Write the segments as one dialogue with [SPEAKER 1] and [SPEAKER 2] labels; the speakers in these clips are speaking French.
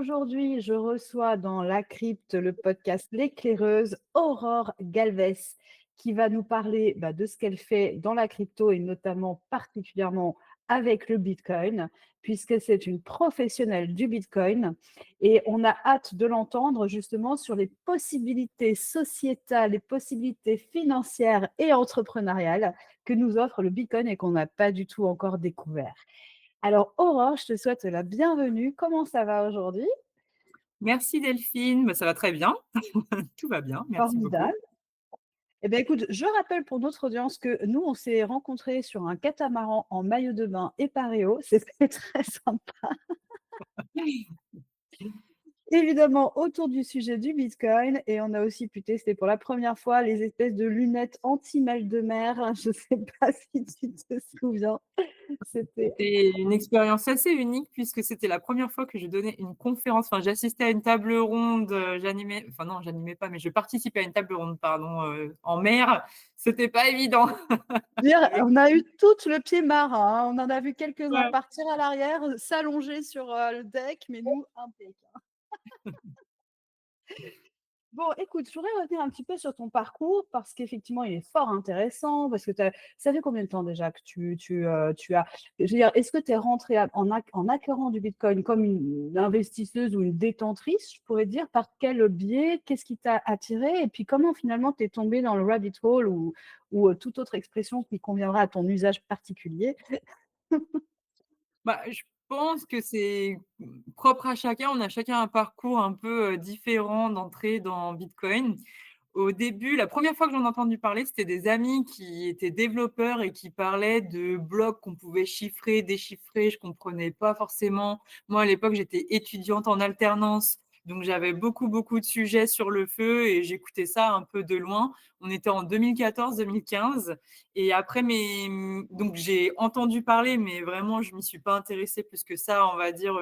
[SPEAKER 1] aujourd'hui, je reçois dans La Crypte, le podcast L'éclaireuse, Aurore Galvez, qui va nous parler de ce qu'elle fait dans la crypto et notamment particulièrement avec le Bitcoin, puisque c'est une professionnelle du Bitcoin. Et on a hâte de l'entendre justement sur les possibilités sociétales, les possibilités financières et entrepreneuriales que nous offre le Bitcoin et qu'on n'a pas du tout encore découvert. Alors, Aurore, je te souhaite la bienvenue. Comment ça va aujourd'hui?
[SPEAKER 2] Merci Delphine, ça va très bien. Tout va bien, merci beaucoup.
[SPEAKER 1] Formidable. Eh bien, écoute, je rappelle pour notre audience que nous, on s'est rencontrés sur un catamaran en maillot de bain et paréo. C'était très sympa. Évidemment, autour du sujet du Bitcoin. Et on a aussi pu tester pour la première fois les espèces de lunettes anti-mal de mer. Je ne sais pas si tu te souviens. C'était
[SPEAKER 2] C'était une expérience assez unique puisque c'était la première fois que je donnais une conférence, enfin j'assistais à une table ronde, j'animais enfin non, j'animais pas, mais je participais à une table ronde, pardon, en mer. C'était pas évident.
[SPEAKER 1] dire,
[SPEAKER 2] Avec
[SPEAKER 1] on a eu tout le pied marin, hein. On en a vu quelques-uns
[SPEAKER 2] ouais.
[SPEAKER 1] partir à l'arrière, s'allonger sur, le deck, mais nous, impec. Bon, écoute, je voudrais revenir un petit peu sur ton parcours parce qu'effectivement, il est fort intéressant, parce que ça fait combien de temps déjà que tu as je veux dire, est-ce que tu es rentrée en acquérant du bitcoin comme une investisseuse ou une détentrice, je pourrais dire? Par quel biais? Qu'est-ce qui t'a attirée? Et puis comment finalement tu es tombée dans le rabbit hole ou toute autre expression qui conviendra à ton usage particulier?
[SPEAKER 2] Je pense que c'est, propre à chacun. On a chacun un parcours un peu, différent d'entrée dans Bitcoin. Au début, la première fois que j'en ai entendu parler, c'était des amis qui étaient développeurs et qui parlaient de blocs qu'on pouvait chiffrer, déchiffrer. Je comprenais pas forcément. Moi, à l'époque, j'étais étudiante en alternance, donc j'avais beaucoup, beaucoup de sujets sur le feu et j'écoutais ça un peu de loin. On était en 2014-2015 et après donc j'ai entendu parler, mais vraiment, je m'y suis pas intéressée plus que ça, on va dire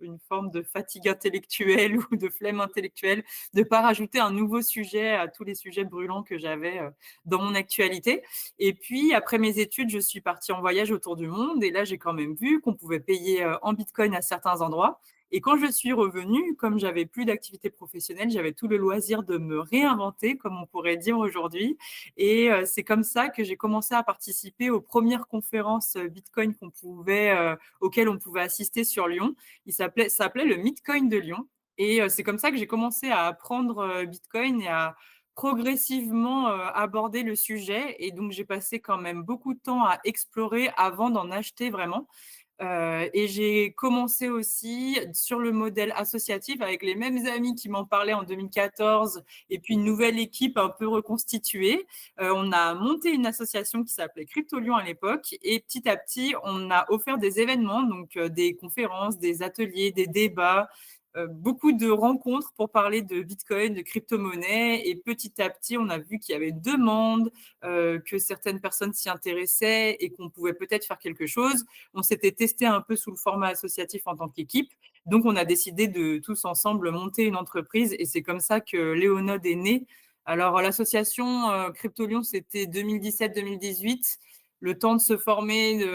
[SPEAKER 2] une forme de fatigue intellectuelle ou de flemme intellectuelle de pas rajouter un nouveau sujet à tous les sujets brûlants que j'avais dans mon actualité. Et puis, après mes études, je suis partie en voyage autour du monde et là, j'ai quand même vu qu'on pouvait payer en Bitcoin à certains endroits. Et quand je suis revenue, comme j'avais plus d'activité professionnelle, j'avais tout le loisir de me réinventer, comme on pourrait dire aujourd'hui. Et c'est comme ça que j'ai commencé à participer aux premières conférences Bitcoin auxquelles on pouvait assister sur Lyon. Ça s'appelait le Bitcoin de Lyon. Et c'est comme ça que j'ai commencé à apprendre Bitcoin et à progressivement aborder le sujet. Et donc, j'ai passé quand même beaucoup de temps à explorer avant d'en acheter vraiment. Et j'ai commencé aussi sur le modèle associatif avec les mêmes amis qui m'en parlaient en 2014 et puis une nouvelle équipe un peu reconstituée. On a monté une association qui s'appelait Crypto Lyon à l'époque et petit à petit, on a offert des événements, donc des conférences, des ateliers, des débats, beaucoup de rencontres pour parler de Bitcoin, de crypto-monnaie. Et petit à petit, on a vu qu'il y avait demande, que certaines personnes s'y intéressaient et qu'on pouvait peut-être faire quelque chose. On s'était testé un peu sous le format associatif en tant qu'équipe. Donc, on a décidé de tous ensemble monter une entreprise et c'est comme ça que Léonode est né. Alors, l'association Crypto Lyon, c'était 2017-2018. Le temps de se former,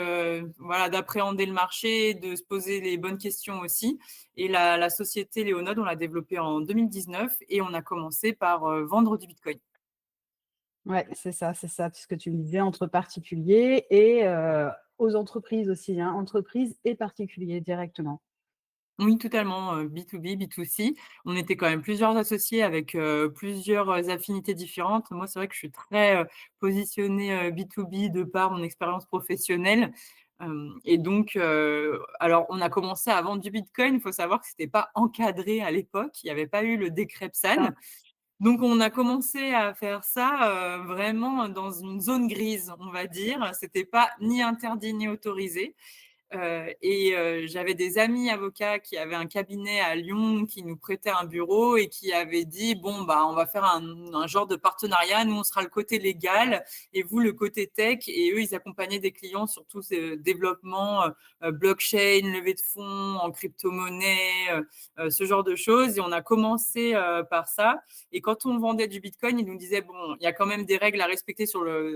[SPEAKER 2] voilà, d'appréhender le marché, de se poser les bonnes questions aussi. Et la société Léonode, on l'a développée en 2019 et on a commencé par vendre du Bitcoin.
[SPEAKER 1] Ouais, c'est ça, puisque tu me disais entre particuliers et aux entreprises aussi, hein, entreprises et particuliers directement.
[SPEAKER 2] Oui, totalement, B2B, B2C. On était quand même plusieurs associés avec, plusieurs, affinités différentes. Moi, c'est vrai que je suis très, positionnée, B2B de par mon expérience professionnelle, et donc alors on a commencé à vendre du bitcoin. Il faut savoir que c'était pas encadré à l'époque. Il y avait pas eu le décret PSAN.
[SPEAKER 1] Ça.
[SPEAKER 2] Donc on a commencé à faire ça, vraiment dans une zone grise, on va dire. C'était pas ni interdit ni autorisé. J'avais des amis avocats qui avaient un cabinet à Lyon, qui nous prêtaient un bureau et qui avaient dit: «Bon, on va faire un genre de partenariat. Nous, on sera le côté légal et vous, le côté tech». Et eux, ils accompagnaient des clients sur tous ces développements, blockchain, levée de fonds en crypto-monnaie, ce genre de choses. Et on a commencé par ça. Et quand on vendait du bitcoin, ils nous disaient: «Bon, il y a quand même des règles à respecter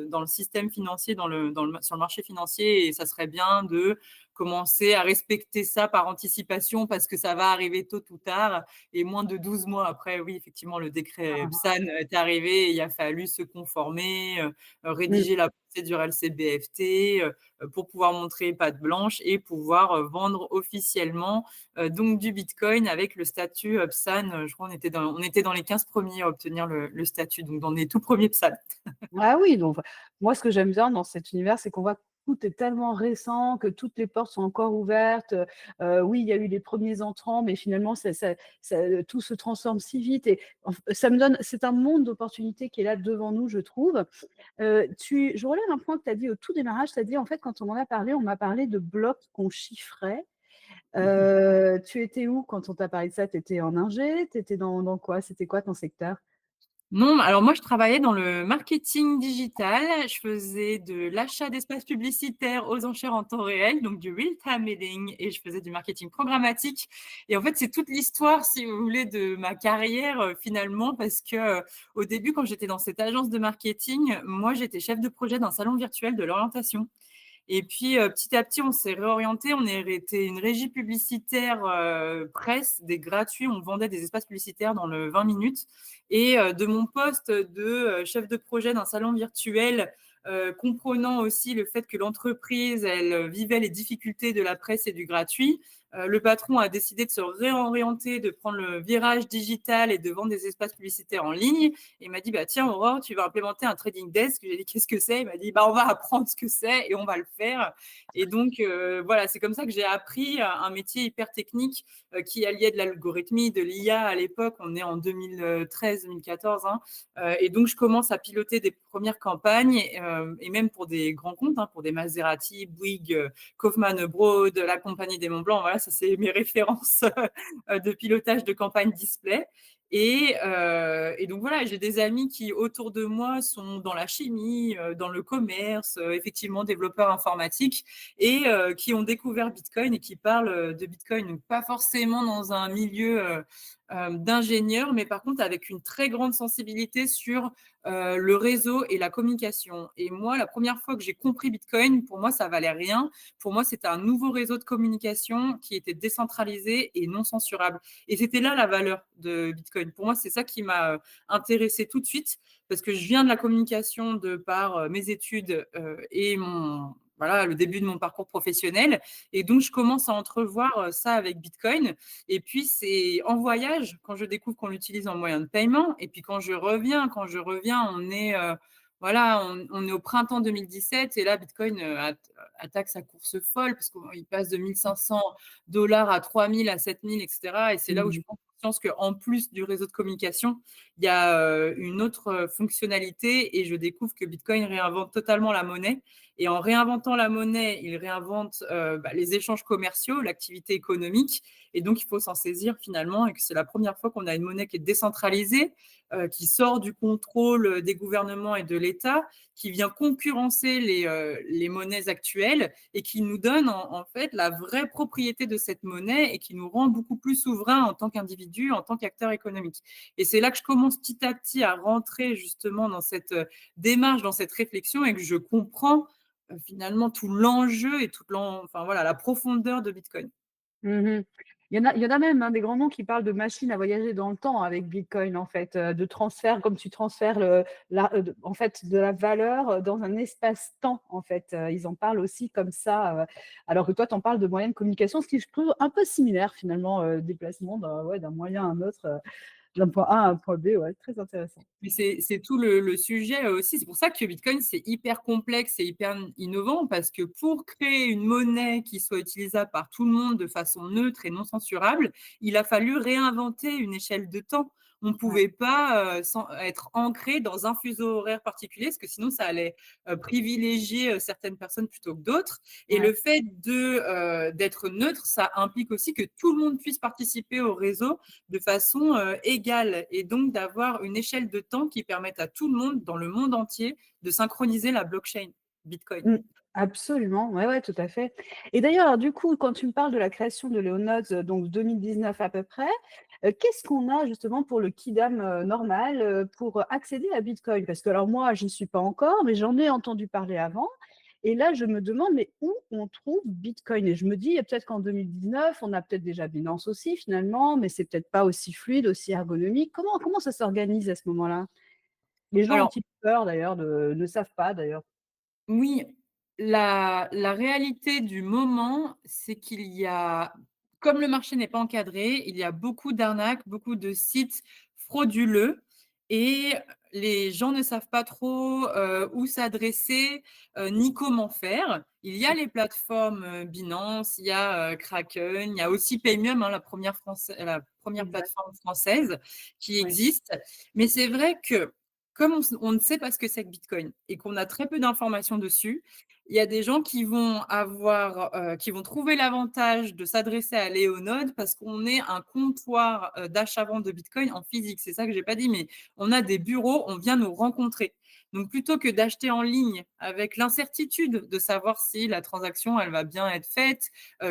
[SPEAKER 2] dans le système financier, sur le marché financier, et ça serait bien de commencer à respecter ça par anticipation parce que ça va arriver tôt ou tard. Et moins de 12 mois après, oui, effectivement, le décret
[SPEAKER 1] Ah,
[SPEAKER 2] PSAN est arrivé et il a fallu se conformer,
[SPEAKER 1] mmh.
[SPEAKER 2] rédiger la procédure LCBFT, pour pouvoir montrer patte blanche et pouvoir, vendre officiellement, donc du bitcoin avec le statut, PSAN. Je crois on était dans les 15 premiers à obtenir le statut, donc dans les tout premiers PSAN.
[SPEAKER 1] Ah oui, donc moi, ce que j'aime bien dans cet univers, c'est qu'on voit que tout est tellement récent, que toutes les portes sont encore ouvertes. Oui, il y a eu les premiers entrants, mais finalement, tout se transforme si vite et ça me donne c'est un monde d'opportunités qui est là devant nous, je trouve. Je relève un point que tu as dit au tout démarrage, tu as dit, en fait, quand on m'en a parlé, on m'a parlé de blocs qu'on chiffrait. Tu étais où quand on t'a parlé de ça? Tu étais en ingé? Tu étais dans quoi? C'était quoi ton secteur?
[SPEAKER 2] Non, alors moi, je travaillais dans le marketing digital. Je faisais de l'achat d'espaces publicitaires aux enchères en temps réel, donc du real-time bidding, et je faisais du marketing programmatique. Et en fait, c'est toute l'histoire, si vous voulez, de ma carrière, finalement, parce que, au début, quand j'étais dans cette agence de marketing, moi, j'étais chef de projet d'un salon virtuel de l'orientation. Et puis, petit à petit, on s'est réorienté. On est été une régie publicitaire, presse, des gratuits. On vendait des espaces publicitaires dans le 20 minutes. Et de mon poste de, chef de projet d'un salon virtuel, comprenant aussi le fait que l'entreprise, elle, vivait les difficultés de la presse et du gratuit, le patron a décidé de se réorienter, de prendre le virage digital et de vendre des espaces publicitaires en ligne. Et il m'a dit: «Bah, tiens, Aurore, tu vas implémenter un trading desk». J'ai dit: «Qu'est-ce que c'est?» Il m'a dit: «Bah, on va apprendre ce que c'est et on va le faire». Et donc, voilà, c'est comme ça que j'ai appris un métier hyper technique, qui alliait de l'algorithmie, de l'IA à l'époque. On est en 2013-2014, hein. Et donc, je commence à piloter des premières campagnes, et même pour des grands comptes, hein, pour des Maserati, Bouygues, Kaufmann Broad, la Compagnie des Monts Blancs. Voilà, ça, c'est mes références de pilotage de campagne display. Et donc voilà, j'ai des amis qui autour de moi sont dans la chimie, dans le commerce, effectivement développeurs informatiques, et qui ont découvert Bitcoin et qui parlent de Bitcoin, donc pas forcément dans un milieu d'ingénieurs, mais par contre avec une très grande sensibilité sur le réseau et la communication. Et moi, la première fois que j'ai compris Bitcoin, pour moi, ça valait rien. Pour moi, c'était un nouveau réseau de communication qui était décentralisé et non censurable. Et c'était là la valeur de Bitcoin. Pour moi, c'est ça qui m'a intéressée tout de suite, parce que je viens de la communication de par mes études et voilà, le début de mon parcours professionnel. Et donc, je commence à entrevoir ça avec Bitcoin. Et puis, c'est en voyage, quand je découvre qu'on l'utilise en moyen de paiement. Et puis, quand je reviens, voilà, on est au printemps 2017 et là, Bitcoin attaque sa course folle parce qu'il passe de 1 500 $ à 3 000, à 7 000, etc. Et c'est là où je
[SPEAKER 1] Mmh.
[SPEAKER 2] prends conscience qu'en plus du réseau de communication, il y a une autre fonctionnalité, et je découvre que Bitcoin réinvente totalement la monnaie. Et en réinventant la monnaie, il réinvente les échanges commerciaux, l'activité économique. Et donc, il faut s'en saisir finalement, et que c'est la première fois qu'on a une monnaie qui est décentralisée, qui sort du contrôle des gouvernements et de l'État, qui vient concurrencer les monnaies actuelles et qui nous donne en fait la vraie propriété de cette monnaie et qui nous rend beaucoup plus souverains en tant qu'individus, en tant qu'acteurs économiques. Et c'est là que je commence petit à petit à rentrer justement dans cette démarche, dans cette réflexion, et que je comprends finalement tout l'enjeu et enfin voilà, la profondeur de Bitcoin.
[SPEAKER 1] Mmh. Il y en a même, hein, des grands noms qui parlent de machines à voyager dans le temps avec Bitcoin, en fait, de transfert, comme tu transfères en fait, de la valeur, dans un espace-temps, en fait. Ils en parlent aussi comme ça, alors que toi, tu en parles de moyens de communication, ce qui je trouve un peu similaire finalement, déplacement d'un moyen à un autre, d'un point A à un point B, ouais, très intéressant.
[SPEAKER 2] Mais c'est tout le sujet aussi. C'est pour ça que Bitcoin, c'est hyper complexe et hyper innovant, parce que pour créer une monnaie qui soit utilisable par tout le monde de façon neutre et non censurable, il a fallu réinventer une échelle de temps. On ne
[SPEAKER 1] Ouais,
[SPEAKER 2] pouvait pas être ancré dans un fuseau horaire particulier, parce que sinon ça allait privilégier certaines personnes plutôt que d'autres. Et
[SPEAKER 1] ouais.
[SPEAKER 2] le fait d'être neutre, ça implique aussi que tout le monde puisse participer au réseau de façon égale, et donc d'avoir une échelle de temps qui permette à tout le monde, dans le monde entier, de synchroniser la blockchain Bitcoin.
[SPEAKER 1] Mmh. Absolument, ouais, ouais, tout à fait. Et d'ailleurs, du coup, quand tu me parles de la création de Léonodes, donc 2019 à peu près, qu'est-ce qu'on a justement pour le kidam, normal, pour accéder à Bitcoin? Parce que alors moi, j'y suis pas encore, mais j'en ai entendu parler avant Et là, je me demande, mais où on trouve Bitcoin? Et je me dis, peut-être qu'en 2019, on a peut-être déjà Binance aussi finalement, mais c'est peut-être pas aussi fluide, aussi ergonomique. Comment ça s'organise à ce moment-là? Les gens
[SPEAKER 2] Alors
[SPEAKER 1] ont-ils peur d'ailleurs ne savent pas d'ailleurs?
[SPEAKER 2] oui, la réalité du moment, c'est qu'il y a comme le marché n'est pas encadré, il y a beaucoup d'arnaques, beaucoup de sites frauduleux et les gens ne savent pas trop, où s'adresser, ni comment faire. Il y a les plateformes, Binance, il y a, Kraken, il y a aussi Paymium, hein, la 1re
[SPEAKER 1] Exact,
[SPEAKER 2] plateforme française qui
[SPEAKER 1] ouais.
[SPEAKER 2] existe. Mais c'est vrai que comme on ne sait pas ce que c'est que Bitcoin et qu'on a très peu d'informations dessus, il y a des gens qui vont trouver l'avantage de s'adresser à Léonode parce qu'on est un comptoir, d'achat-vente de Bitcoin en physique. C'est ça que j'ai pas dit, mais on a des bureaux, on vient nous rencontrer. Donc plutôt que d'acheter en ligne avec l'incertitude de savoir si la transaction, elle va bien être faite,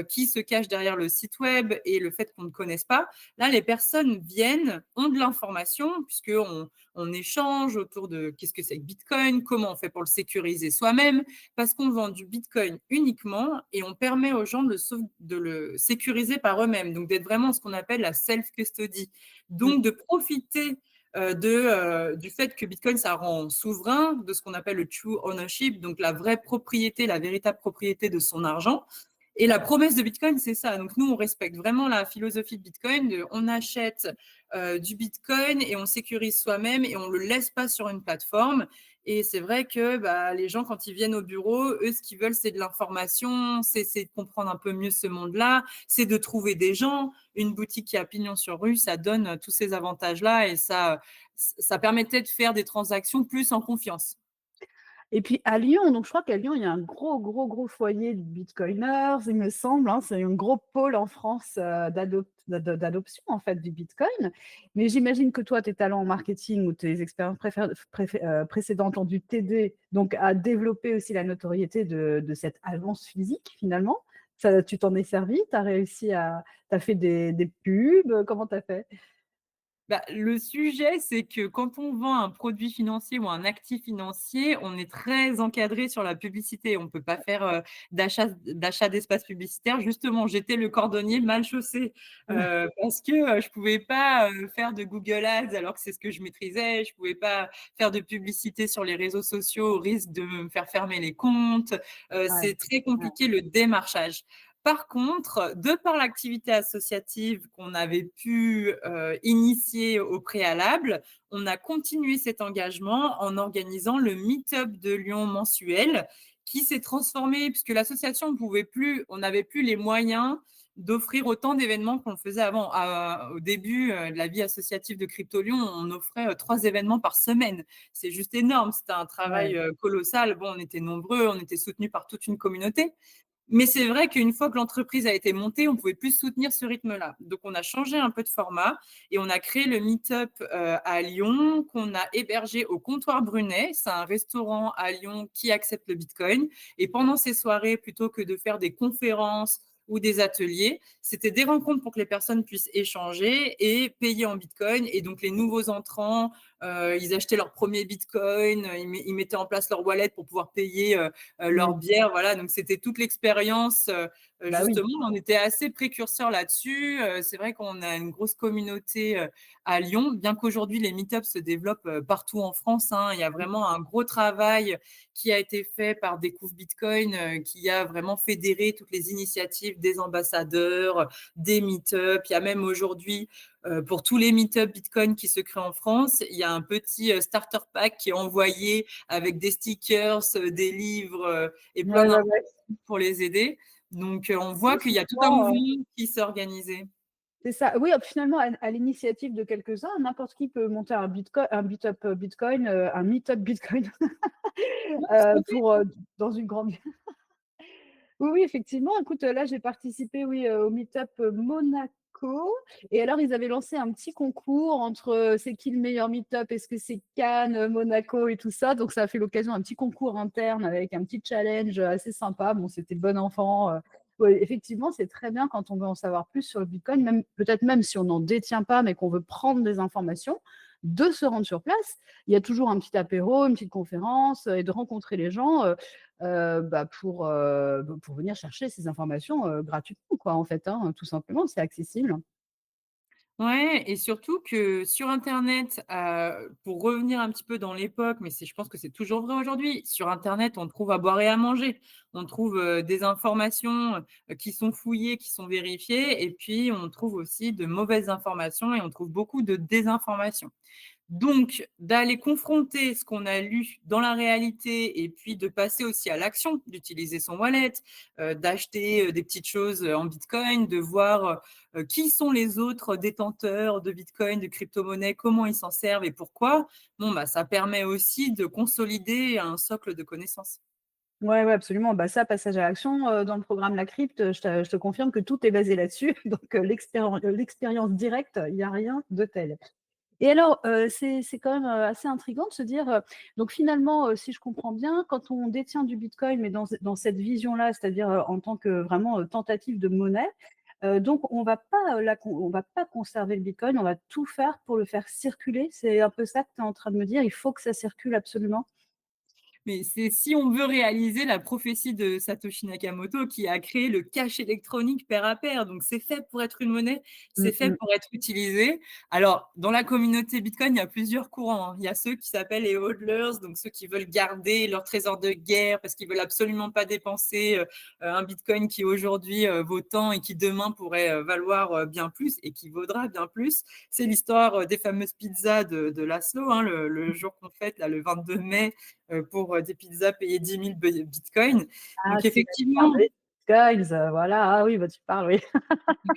[SPEAKER 2] qui se cache derrière le site web et le fait qu'on ne connaisse pas, là, les personnes viennent, ont de l'information puisqu'on échange autour de qu'est-ce que c'est que Bitcoin, comment on fait pour le sécuriser soi-même, parce qu'on vend du Bitcoin uniquement et on permet aux gens de le sécuriser par eux-mêmes, donc d'être vraiment ce qu'on appelle la self-custody.
[SPEAKER 1] Mmh.
[SPEAKER 2] Donc de profiter du fait que Bitcoin, ça rend souverain, de ce qu'on appelle le true ownership, donc la vraie propriété, la véritable propriété de son argent. Et la promesse de Bitcoin, c'est ça. Donc nous, on respecte vraiment la philosophie de Bitcoin. On achète du Bitcoin et on sécurise soi-même et on ne le laisse pas sur une plateforme. Et c'est vrai que les gens, quand ils viennent au bureau, eux, ce qu'ils veulent, c'est de l'information, c'est de comprendre un peu mieux ce monde-là, c'est de trouver des gens. Une boutique qui a pignon sur rue, ça donne tous ces avantages-là et ça permettait de faire des transactions plus en confiance.
[SPEAKER 1] Et puis à Lyon, donc je crois qu'à Lyon, il y a un gros foyer de bitcoiners, il me semble, hein. C'est un gros pôle en France, d'adoption en fait du bitcoin. Mais j'imagine que toi, tes talents en marketing ou tes expériences précédentes ont dû t'aider donc à développer aussi la notoriété de cette agence physique finalement. Ça, tu t'en es servi? Tu as réussi à tu as fait des pubs? Comment tu as fait?
[SPEAKER 2] Le sujet, c'est que quand on vend un produit financier ou un actif financier, on est très encadré sur la publicité. On ne peut pas faire, d'achat d'espace publicitaire. Justement, j'étais le cordonnier mal chaussé, parce que, je pouvais pas, faire de Google Ads alors que c'est ce que je maîtrisais. Je pouvais pas faire de publicité sur les réseaux sociaux au risque de me faire fermer les comptes.
[SPEAKER 1] Ouais,
[SPEAKER 2] C'est très
[SPEAKER 1] ouais.
[SPEAKER 2] compliqué le démarchage. Par contre, de par l'activité associative qu'on avait pu, initier au préalable, on a continué cet engagement en organisant le meet-up de Lyon mensuel qui s'est transformé puisque l'association on n'avait plus les moyens d'offrir autant d'événements qu'on le faisait avant. Au début, de la vie associative de Crypto Lyon, on offrait, 3 événements par semaine. C'est juste énorme, c'était un travail,
[SPEAKER 1] Ouais.
[SPEAKER 2] colossal. Bon, on était nombreux, on était soutenus par toute une communauté. Mais c'est vrai qu'une fois que l'entreprise a été montée, on ne pouvait plus soutenir ce rythme-là. Donc, on a changé un peu de format et on a créé le meet-up à Lyon qu'on a hébergé au Comptoir Brunet. C'est un restaurant à Lyon qui accepte le Bitcoin. Et pendant ces soirées, plutôt que de faire des conférences ou des ateliers, c'était des rencontres pour que les personnes puissent échanger et payer en Bitcoin. Et donc, les nouveaux entrants, ils achetaient leur premier Bitcoin, ils mettaient en place leur wallet pour pouvoir payer leur
[SPEAKER 1] Mmh.
[SPEAKER 2] bière, voilà. Donc c'était toute l'expérience.
[SPEAKER 1] Bah oui.
[SPEAKER 2] Justement, on était assez précurseurs là-dessus. C'est vrai qu'on a une grosse communauté à Lyon, bien qu'aujourd'hui les meet-ups se développent partout en France, hein. Il y a vraiment un gros travail qui a été fait par Découvre Bitcoin, qui a vraiment fédéré toutes les initiatives des ambassadeurs, des meet-ups. Il y a même aujourd'hui pour tous les meet-up Bitcoin qui se créent en France, il y a un petit starter pack qui est envoyé avec des stickers, des livres et plein
[SPEAKER 1] Ouais, ouais, ouais.
[SPEAKER 2] d'informations pour les aider. Donc, on voit
[SPEAKER 1] Oui,
[SPEAKER 2] qu'il y a tout un
[SPEAKER 1] finalement,
[SPEAKER 2] mouvement qui s'est organisé.
[SPEAKER 1] c'est ça. Oui, finalement, à l'initiative de quelques-uns, n'importe qui peut monter un meet-up Bitcoin, un meet-up Bitcoin,
[SPEAKER 2] Oui, tout à fait.
[SPEAKER 1] pour, dans une grande oui, oui, effectivement. Écoute, là, j'ai participé, oui, au meet-up, Monaco et alors ils avaient lancé un petit concours entre, c'est qui le meilleur meet-up? Est-ce que c'est Cannes, Monaco et tout ça? Donc ça a fait l'occasion d'un petit concours interne avec un petit challenge, assez sympa. Bon, c'était bon enfant, ouais, effectivement, c'est très bien quand on veut en savoir plus sur le bitcoin, même peut-être même si on n'en détient pas, mais qu'on veut prendre des informations, de se rendre sur place. Il y a toujours un petit apéro, une petite conférence, et de rencontrer les gens, pour venir chercher ces informations, gratuitement quoi, en fait, hein, tout simplement, c'est accessible.
[SPEAKER 2] Ouais et surtout que sur internet, pour revenir un petit peu dans l'époque, mais je pense que c'est toujours vrai aujourd'hui, sur internet, on trouve à boire et à manger. On trouve, des informations, qui sont fouillées, qui sont vérifiées et puis on trouve aussi de mauvaises informations et on trouve beaucoup de désinformation. Donc, d'aller confronter ce qu'on a lu dans la réalité et puis de passer aussi à l'action, d'utiliser son wallet, d'acheter, des petites choses, en bitcoin, de voir, qui sont les autres détenteurs de bitcoin, de crypto-monnaies, comment ils s'en servent et pourquoi. Bon, bah, ça permet aussi de consolider un socle de connaissances.
[SPEAKER 1] Ouais, ouais, absolument. Bah, ça, passage à l'action, dans le programme La Crypte, je te confirme que tout est basé là-dessus. Donc, l'expérience directe, il y a rien de tel. Et alors, c'est quand même, assez intriguant de se dire, donc finalement, si je comprends bien, quand on détient du bitcoin, mais dans cette vision-là, c'est-à-dire, en tant que vraiment, tentative de monnaie, donc on va pas conserver le bitcoin, on va tout faire pour le faire circuler. C'est un peu ça que tu es en train de me dire? Il faut que ça circule absolument?
[SPEAKER 2] Mais c'est si on veut réaliser la prophétie de Satoshi Nakamoto qui a créé le cash électronique pair à pair. Donc c'est fait pour être une monnaie, c'est
[SPEAKER 1] Mmh
[SPEAKER 2] fait
[SPEAKER 1] mh.
[SPEAKER 2] pour être utilisé. Alors dans la communauté Bitcoin, il y a plusieurs courants, hein. Il y a ceux qui s'appellent les hodlers, donc ceux qui veulent garder leur trésor de guerre parce qu'ils veulent absolument pas dépenser, un Bitcoin qui aujourd'hui, vaut tant et qui demain pourrait, valoir, bien plus et qui vaudra bien plus. C'est l'histoire, des fameuses pizzas de Laszlo, hein, le jour qu'on fête là, le 22 mai, pour, des pizzas payées 10 000 bitcoins.
[SPEAKER 1] Ah,
[SPEAKER 2] Donc
[SPEAKER 1] s'il avait
[SPEAKER 2] effectivement,
[SPEAKER 1] gardé ses bitcoins, voilà. Ah oui, bah, tu parles, oui.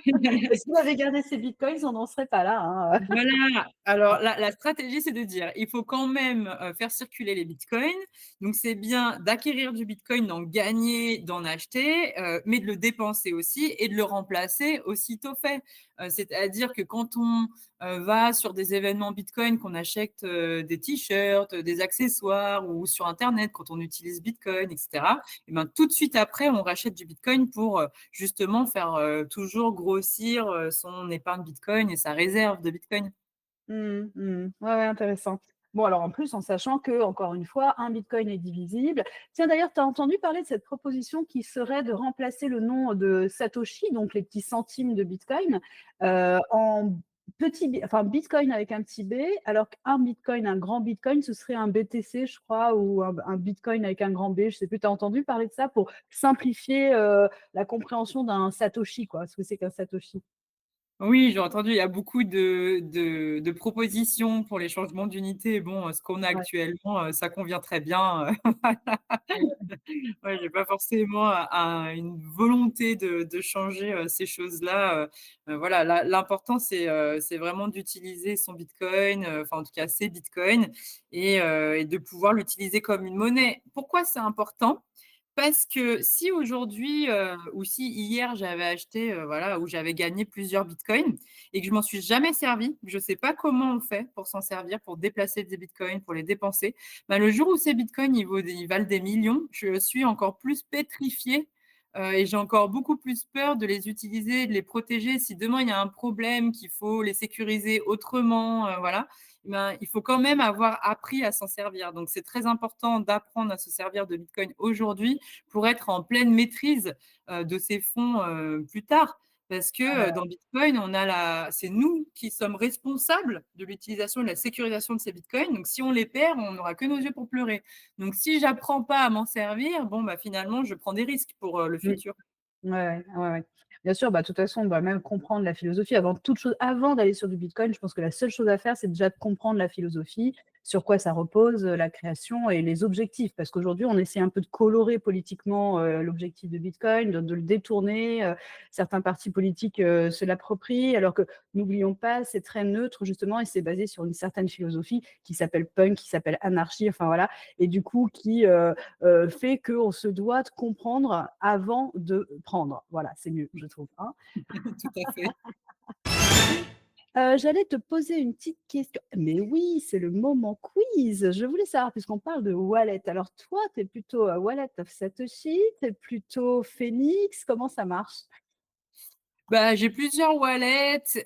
[SPEAKER 1] S'il avait gardé ses bitcoins, on n'en serait pas là, hein.
[SPEAKER 2] voilà. Alors la stratégie, c'est de dire: il faut quand même, faire circuler les bitcoins. Donc c'est bien d'acquérir du bitcoin, d'en gagner, d'en acheter, mais de le dépenser aussi et de le remplacer aussitôt fait. C'est-à-dire que quand on, va sur des événements bitcoin, qu'on achète, des t-shirts, des accessoires ou sur internet quand on utilise bitcoin et cetera et ben, tout de suite après, on rachète du bitcoin pour, justement faire, toujours grossir, son épargne bitcoin et sa réserve de bitcoin.
[SPEAKER 1] Mmh, mmh. Ouais, ouais, intéressant. Bon, alors en plus, en sachant que, encore une fois, un bitcoin est divisible. Tiens, d'ailleurs, tu as entendu parler de cette proposition qui serait de remplacer le nom de Satoshi, donc les petits centimes de bitcoin, en enfin bitcoin avec un petit b, alors qu'un bitcoin, un grand bitcoin, ce serait un BTC, je crois, ou un bitcoin avec un grand B, je sais plus. Tu as entendu parler de ça pour simplifier la compréhension d'un Satoshi, quoi, ce que c'est qu'un Satoshi?
[SPEAKER 2] Oui, j'ai entendu, il y a beaucoup de propositions pour les changements d'unité. Bon, ce qu'on a
[SPEAKER 1] Ouais.
[SPEAKER 2] actuellement, ça convient très bien, ouais, j'ai pas forcément une volonté de changer, ces choses-là, voilà, l'important c'est vraiment d'utiliser son bitcoin, enfin en tout cas ses bitcoins et de pouvoir l'utiliser comme une monnaie. Pourquoi c'est important? Parce que si aujourd'hui, ou si hier j'avais acheté, voilà, ou j'avais gagné plusieurs bitcoins et que je m'en suis jamais servi, je sais pas comment on fait pour s'en servir, pour déplacer des bitcoins, pour les dépenser. Bah, le jour où ces bitcoins, ils valent des millions, je suis encore plus pétrifiée, et j'ai encore beaucoup plus peur de les utiliser, de les protéger. Si demain il y a un problème, qu'il faut les sécuriser autrement, voilà, eh ben, il faut quand même avoir appris à s'en servir. Donc c'est très important d'apprendre à se servir de bitcoin aujourd'hui pour être en pleine maîtrise, de ces fonds, plus tard. Parce que, dans Bitcoin, c'est nous qui sommes responsables de l'utilisation et de la sécurisation de ces bitcoins. Donc si on les perd, on n'aura que nos yeux pour pleurer. Donc si j'apprends pas à m'en servir, bon, bah, finalement, je prends des risques pour, le
[SPEAKER 1] Mmh.
[SPEAKER 2] futur.
[SPEAKER 1] Ouais, ouais, ouais, ouais. Bien sûr, bah, de toute façon, on doit même comprendre la philosophie. Avant toute chose, avant d'aller sur du bitcoin, je pense que la seule chose à faire, c'est déjà de comprendre la philosophie, sur quoi ça repose, la création et les objectifs. Parce qu'aujourd'hui, on essaie un peu de colorer politiquement, l'objectif de bitcoin, de le détourner, certains partis politiques, se l'approprient, alors que n'oublions pas, c'est très neutre justement et c'est basé sur une certaine philosophie qui s'appelle punk, qui s'appelle anarchie, enfin voilà et du coup qui, fait qu'on se doit de comprendre avant de prendre. Voilà, c'est mieux, je trouve, hein.
[SPEAKER 2] Tout à fait.
[SPEAKER 1] J'allais te poser une petite question mais oui, c'est le moment quiz. Je voulais savoir, puisqu'on parle de wallet, alors toi, tu es plutôt, wallet of Satoshi? Tu es plutôt Phoenix? Comment ça marche?
[SPEAKER 2] Bah, j'ai plusieurs wallets,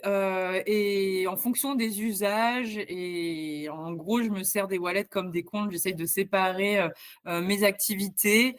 [SPEAKER 2] et en fonction des usages et en gros, je me sers des wallets comme des comptes. J'essaye de séparer, mes activités.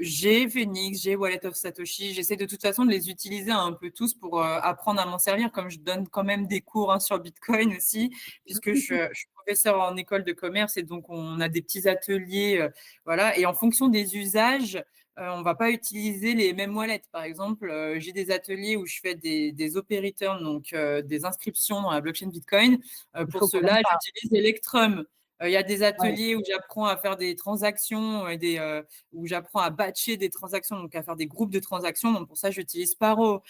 [SPEAKER 2] J'ai Phoenix, j'ai Wallet of Satoshi. J'essaie de toute façon de les utiliser un peu tous pour, apprendre à m'en servir, comme je donne quand même des cours, hein, sur Bitcoin aussi, puisque je suis professeure en école de commerce et donc on a des petits ateliers, voilà, et en fonction des usages, on va pas utiliser les mêmes wallets. Par exemple, j'ai des ateliers où je fais des op return, donc des inscriptions dans la blockchain Bitcoin.
[SPEAKER 1] Il
[SPEAKER 2] Pour
[SPEAKER 1] faut qu'on en
[SPEAKER 2] cela,
[SPEAKER 1] parle.
[SPEAKER 2] j'utilise Electrum. Il y a des
[SPEAKER 1] Ouais,
[SPEAKER 2] ateliers où j'apprends à faire des transactions et où j'apprends à batcher des transactions, donc à faire des groupes de transactions. Donc pour ça, j'utilise Paro.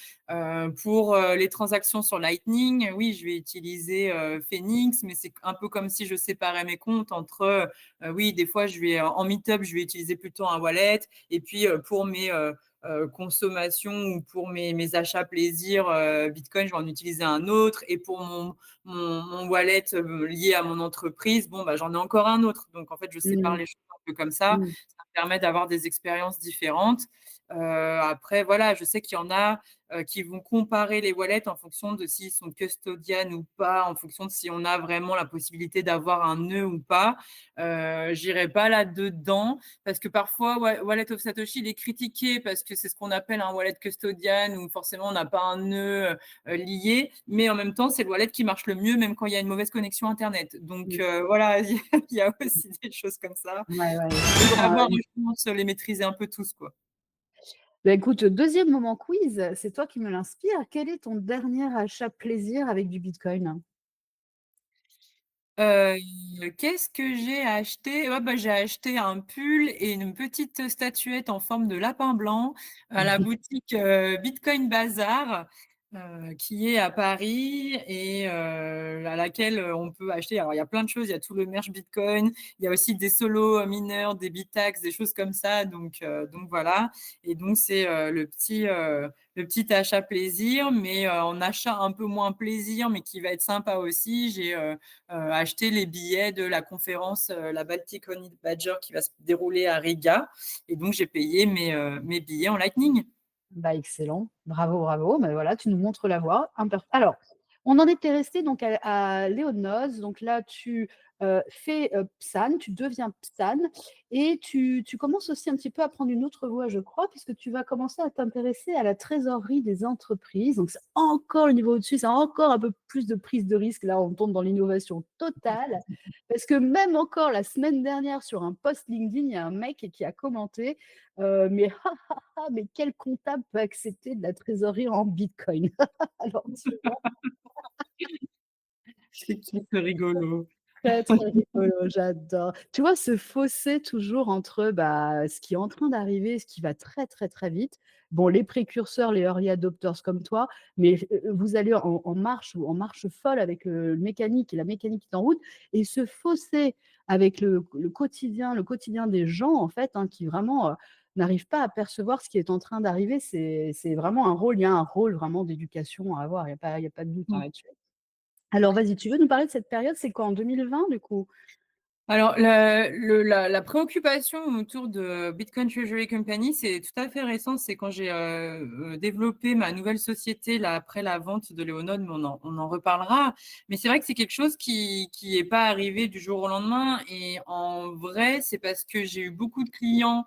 [SPEAKER 2] Pour les transactions sur Lightning, oui, je vais utiliser Phoenix, mais c'est un peu comme si je séparais mes comptes entre, oui, des fois, en Meetup, je vais utiliser plutôt un wallet, et puis pour mes consommations ou pour mes achats plaisir Bitcoin, je vais en utiliser un autre. Et pour mon wallet lié à mon entreprise, bon, bah, j'en ai encore un autre. Donc, en fait, je sépare
[SPEAKER 1] mmh,
[SPEAKER 2] les choses un peu comme ça.
[SPEAKER 1] mmh.
[SPEAKER 2] Ça me permet d'avoir des expériences différentes. Après, voilà, je sais qu'il y en a qui vont comparer les wallets en fonction de s'ils sont custodian ou pas, en fonction de si on a vraiment la possibilité d'avoir un nœud ou pas. J'irai pas là-dedans parce que parfois, Wallet of Satoshi, il est critiqué parce que c'est ce qu'on appelle un wallet custodian où forcément on n'a pas un nœud lié, mais en même temps, c'est le wallet qui marche le mieux même quand il y a une mauvaise connexion Internet. Donc
[SPEAKER 1] Mmh.
[SPEAKER 2] voilà, il y a aussi des choses comme ça.
[SPEAKER 1] Ouais, ouais,
[SPEAKER 2] Il faut
[SPEAKER 1] effectivement,
[SPEAKER 2] savoir, je pense, les maîtriser un peu tous, quoi.
[SPEAKER 1] bah, écoute, deuxième moment quiz, c'est toi qui me l'inspire. Quel est ton dernier achat plaisir avec du bitcoin?
[SPEAKER 2] Heu, Qu'est-ce que j'ai acheté? Ouais, bah, j'ai acheté un pull et une petite statuette en forme de lapin blanc à la boutique, Bitcoin Bazar, qui est à Paris et à laquelle, on peut acheter, alors il y a plein de choses, il y a tout le merch Bitcoin, il y a aussi des solos, mineurs, des Bitax, des choses comme ça, donc voilà. Et donc c'est, le petit achat plaisir, mais en achat un peu moins plaisir, mais qui va être sympa aussi. J'ai, acheter les billets de la conférence, la Baltic Honey Badger, qui va se dérouler à Riga, et donc j'ai payé mes billets en Lightning.
[SPEAKER 1] Bah, excellent, bravo, bravo. Bah, voilà, tu nous montres la voie. Alors, on en était resté donc à Léonoz. Donc là, tu, fais, PSAN, tu deviens PSAN et tu commences aussi un petit peu à prendre une autre voie, je crois, puisque tu vas commencer à t'intéresser à la trésorerie des entreprises. Donc c'est encore le niveau au-dessus, c'est encore un peu plus de prise de risque. Là, on tombe dans l'innovation totale parce que même encore la semaine dernière sur un post LinkedIn, il y a un mec qui a commenté, «Mais ah, mais quel comptable peut accepter de la trésorerie en bitcoin?» Alors tu vois?
[SPEAKER 2] C'est qui ce rigolo?
[SPEAKER 1] Très, très rigolo, j'adore. Tu vois ce fossé toujours entre, bah, ce qui est en train d'arriver, ce qui va très, très, très vite. Bon, les précurseurs, les early adopters comme toi, mais vous allez en marche ou en marche folle avec le mécanique et la mécanique est en route et ce fossé avec le quotidien des gens en fait, hein, qui vraiment, n'arrivent pas à percevoir ce qui est en train d'arriver, c'est vraiment un rôle il y a un rôle vraiment d'éducation à avoir, il y a pas de doute, hein,
[SPEAKER 2] Ouais.
[SPEAKER 1] là-dessus. Alors vas-y, tu veux nous parler de cette période? C'est quoi, en 2020 du coup?
[SPEAKER 2] Alors, la préoccupation autour de Bitcoin Treasury Company, c'est tout à fait récent. C'est quand j'ai développé ma nouvelle société là, après la vente de Léonode, mais on en reparlera. Mais c'est vrai que c'est quelque chose qui est pas arrivé du jour au lendemain. Et en vrai, c'est parce que j'ai eu beaucoup de clients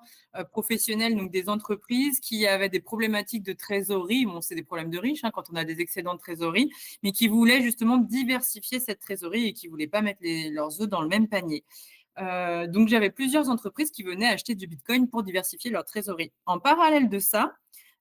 [SPEAKER 2] professionnels, donc des entreprises, qui avaient des problématiques de trésorerie. Bon, c'est des problèmes de riches, hein, quand on a des excédents de trésorerie, mais qui voulaient justement diversifier cette trésorerie et qui voulaient pas mettre leurs œufs dans le même panier. Donc j'avais plusieurs entreprises qui venaient acheter du Bitcoin pour diversifier leur trésorerie. En parallèle de ça,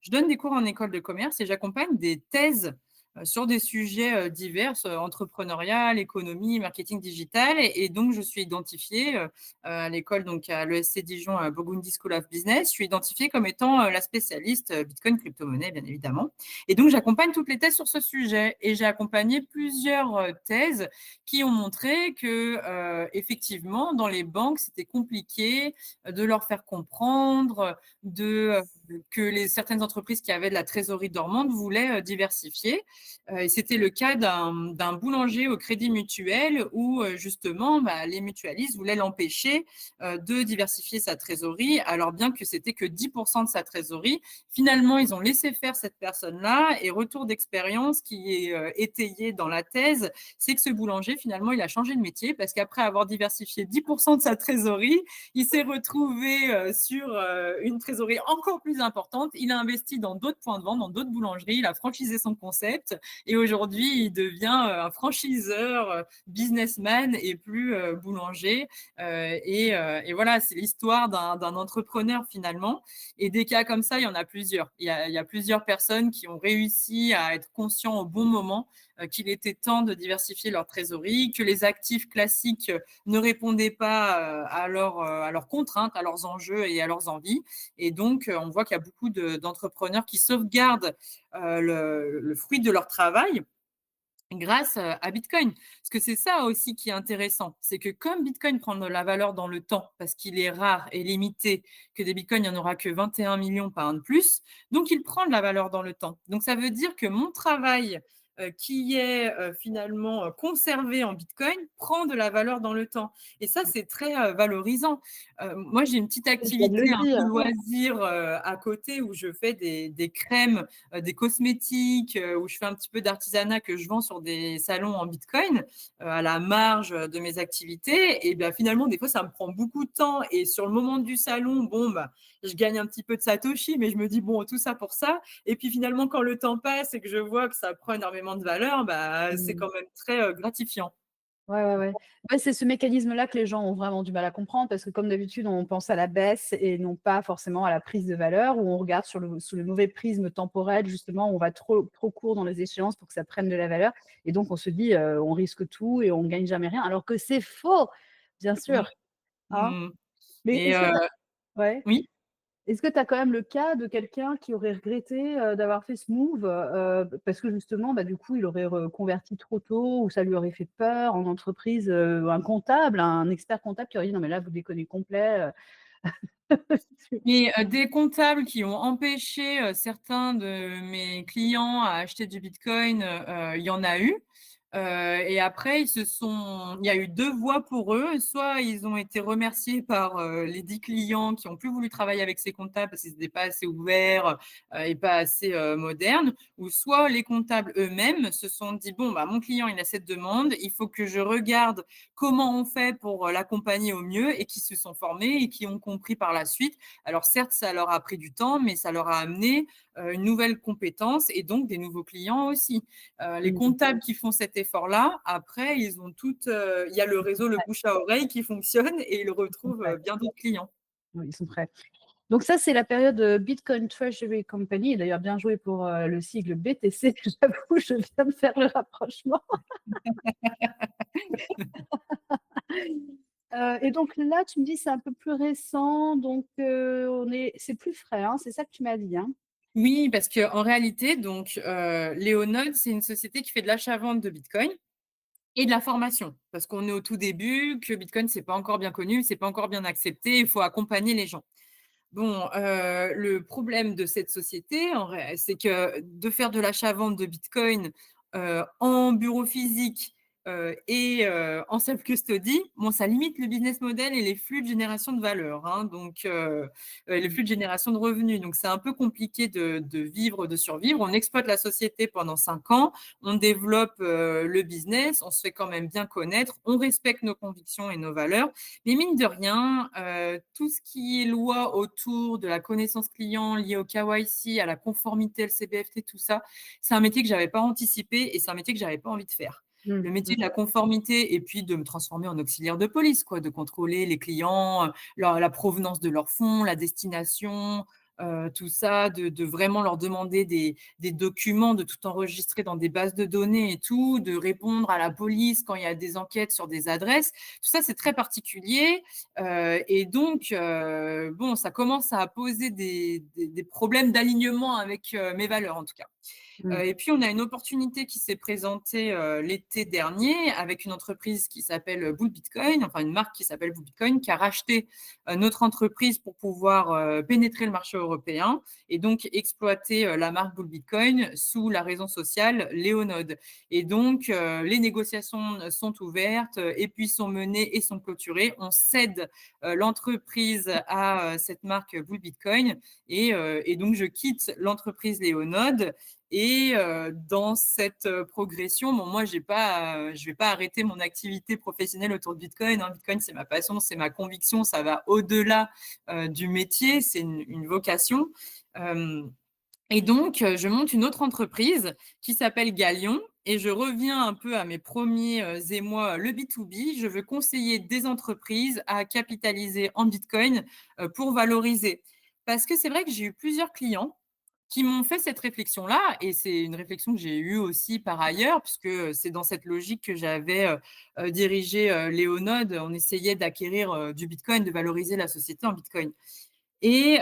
[SPEAKER 2] je donne des cours en école de commerce et j'accompagne des thèses sur des sujets divers, entrepreneurial, économie, marketing digital. Et donc je suis identifiée à l'école, donc à l'ESC Dijon, à Burgundy School of Business. Je suis identifiée comme étant la spécialiste Bitcoin, crypto-monnaie, bien évidemment. Et donc j'accompagne toutes les thèses sur ce sujet. Et j'ai accompagné plusieurs thèses qui ont montré que, effectivement, dans les banques, c'était compliqué de leur faire comprendre que certaines entreprises qui avaient de la trésorerie dormante voulaient diversifier. Et c'était le cas d'un boulanger au Crédit Mutuel où, justement, bah, les mutualistes voulaient l'empêcher, de diversifier sa trésorerie, alors bien que c'était que 10 de sa trésorerie. Finalement, ils ont laissé faire cette personne-là et retour d'expérience qui est, étayé dans la thèse, c'est que ce boulanger, finalement, il a changé de métier parce qu'après avoir diversifié 10 de sa trésorerie, il s'est retrouvé, sur, une trésorerie encore plus importante. Il a investi dans d'autres points de vente, dans d'autres boulangeries, il a franchisé son concept et aujourd'hui, il devient, un franchiseur, businessman et plus, boulanger. Et voilà, c'est l'histoire d'un entrepreneur finalement. Et des cas comme ça, il y en a plusieurs. Il y a plusieurs personnes qui ont réussi à être conscients au bon moment qu'il était temps de diversifier leur trésorerie, que les actifs classiques ne répondaient pas à leurs contraintes, à leurs enjeux et à leurs envies. Et donc, on voit qu'il y a beaucoup d'entrepreneurs qui sauvegardent le fruit de leur travail grâce, à Bitcoin. Parce que c'est ça aussi qui est intéressant, c'est que comme Bitcoin prend de la valeur dans le temps, parce qu'il est rare et limité, que des bitcoins, il n'y en aura que 21 millions, pas un de plus, donc il prend de la valeur dans le temps. Donc ça veut dire que mon travail, qui est, finalement, conservé en bitcoin, prend de la valeur dans le temps et ça, c'est très, valorisant. Moi, j'ai une petite
[SPEAKER 1] C'est le cas de
[SPEAKER 2] activité
[SPEAKER 1] le
[SPEAKER 2] un peu
[SPEAKER 1] dire.
[SPEAKER 2] loisir, à côté où je fais des crèmes des cosmétiques, où je fais un petit peu d'artisanat que je vends sur des salons en bitcoin, à la marge de mes activités. Et bien finalement, des fois, ça me prend beaucoup de temps. Et sur le moment du salon, bon, bah, je gagne un petit peu de Satoshi, mais je me dis, bon, tout ça pour ça. Et puis finalement, quand le temps passe et que je vois que ça prend énormément de valeur, bah, c'est
[SPEAKER 1] Mmh.
[SPEAKER 2] quand même très gratifiant.
[SPEAKER 1] Ouais, ouais, ouais. Ouais, c'est ce mécanisme-là que les gens ont vraiment du mal à comprendre parce que comme d'habitude, on pense à la baisse et non pas forcément à la prise de valeur, où on regarde sous le mauvais prisme temporel justement, où on va trop court dans les échéances pour que ça prenne de la valeur et donc on se dit, «On risque tout et on gagne jamais rien», alors que c'est faux, bien
[SPEAKER 2] Mmh.
[SPEAKER 1] sûr, hein.
[SPEAKER 2] Mmh.
[SPEAKER 1] Mais
[SPEAKER 2] Et
[SPEAKER 1] est-ce que tu ouais?
[SPEAKER 2] oui.
[SPEAKER 1] Est-ce que tu as quand même le cas de quelqu'un qui aurait regretté, d'avoir fait ce move, parce que justement, bah, du coup, il aurait reconverti trop tôt ou ça lui aurait fait peur en entreprise, un comptable, un expert comptable qui aurait dit: «Non mais là, vous déconnez complet,
[SPEAKER 2] Et des comptables qui ont empêché, certains de mes clients à acheter du bitcoin, il y en a eu. Et après il y a eu 2 voies pour eux. Soit ils ont été remerciés par, les 10 clients qui ont plus voulu travailler avec ces comptables parce qu'ils étaient pas assez ouverts, et pas assez, modernes. Ou soit les comptables eux-mêmes se sont dit: «Bon, bah, mon client, il a cette demande, il faut que je regarde comment on fait pour, l'accompagner au mieux», et qui se sont formés et qui ont compris par la suite. Alors certes, ça leur a pris du temps, mais ça leur a amené, une nouvelle compétence et donc des nouveaux clients aussi. Les
[SPEAKER 1] mmh,
[SPEAKER 2] comptables qui font cet effort-là, après ils ont toutes, il y a le réseau, le
[SPEAKER 1] prêts,
[SPEAKER 2] bouche à oreille qui fonctionne et ils
[SPEAKER 1] ils sont
[SPEAKER 2] retrouvent,
[SPEAKER 1] prêts».
[SPEAKER 2] bien d'autres clients.
[SPEAKER 1] Oui, ils sont prêts. Donc ça, c'est la période, Bitcoin Treasury Company et d'ailleurs bien joué pour, le sigle BTC. J'avoue, je viens de faire le rapprochement. Et donc là, tu me dis c'est un peu plus récent, donc c'est plus frais, hein, c'est ça que tu m'as dit, hein?
[SPEAKER 2] Oui, parce qu'en réalité donc, Léonode, c'est une société qui fait de l'achat-vente de bitcoin et de la formation. Parce qu'on est au tout début, que bitcoin, c'est pas encore bien connu, c'est pas encore bien accepté, il faut accompagner les gens. Bon, le problème de cette société, c'est que de faire de l'achat-vente de bitcoin, en bureau physique, et en self-custody, bon, ça limite le business model et les flux de génération de valeur, hein, donc les
[SPEAKER 1] Mmh.
[SPEAKER 2] flux de génération de revenus. Donc c'est un peu compliqué de vivre, de survivre. On exploite la société pendant 5 ans, on développe, le business, on se fait quand même bien connaître, on respecte nos convictions et nos valeurs, mais mine de rien, tout ce qui est loi autour de la connaissance client liée au KYC, à la conformité LCBFT, tout ça, c'est un métier que j'avais pas anticipé et c'est un métier que j'avais pas envie de faire.
[SPEAKER 1] Mmh,
[SPEAKER 2] Le
[SPEAKER 1] mmh,
[SPEAKER 2] métier de la conformité et puis de me transformer en auxiliaire de police quoi, de contrôler les clients, la provenance de leurs fonds, la destination, tout ça, de vraiment leur demander des documents, de tout enregistrer dans des bases de données et tout, de répondre à la police quand il y a des enquêtes sur des adresses. Tout ça, c'est très particulier, et donc bon, ça commence à poser des problèmes d'alignement avec, mes valeurs, en tout cas.
[SPEAKER 1] Mmh.
[SPEAKER 2] Et puis on a une opportunité qui s'est présentée, l'été dernier avec une entreprise qui s'appelle Bull Bitcoin, enfin une marque qui s'appelle Bull Bitcoin, qui a racheté, notre entreprise pour pouvoir, pénétrer le marché européen et donc exploiter, la marque Bull Bitcoin sous la raison sociale Léonode. Et donc, les négociations, sont ouvertes, et puis sont menées et sont clôturées. On cède, l'entreprise à, cette marque Bull Bitcoin et donc je quitte l'entreprise Léonode et dans cette, progression, bon moi je vais pas arrêter mon activité professionnelle autour de Bitcoin, hein. Bitcoin, c'est ma passion, c'est ma conviction, ça va au-delà, du métier, c'est une vocation. Hem Et donc, je monte une autre entreprise qui s'appelle Galion et je reviens un peu à mes premiers er émois, le B2B. Je veux conseiller des entreprises à capitaliser en bitcoin, pour valoriser. Parce que c'est vrai que j'ai eu plusieurs clients qui m'ont fait cette réflexion-là et c'est une réflexion que j'ai eue aussi par ailleurs puisque, c'est dans cette logique que j'avais, dirigé, Léonode. On essayait d'acquérir, du bitcoin, de valoriser la société en bitcoin. Et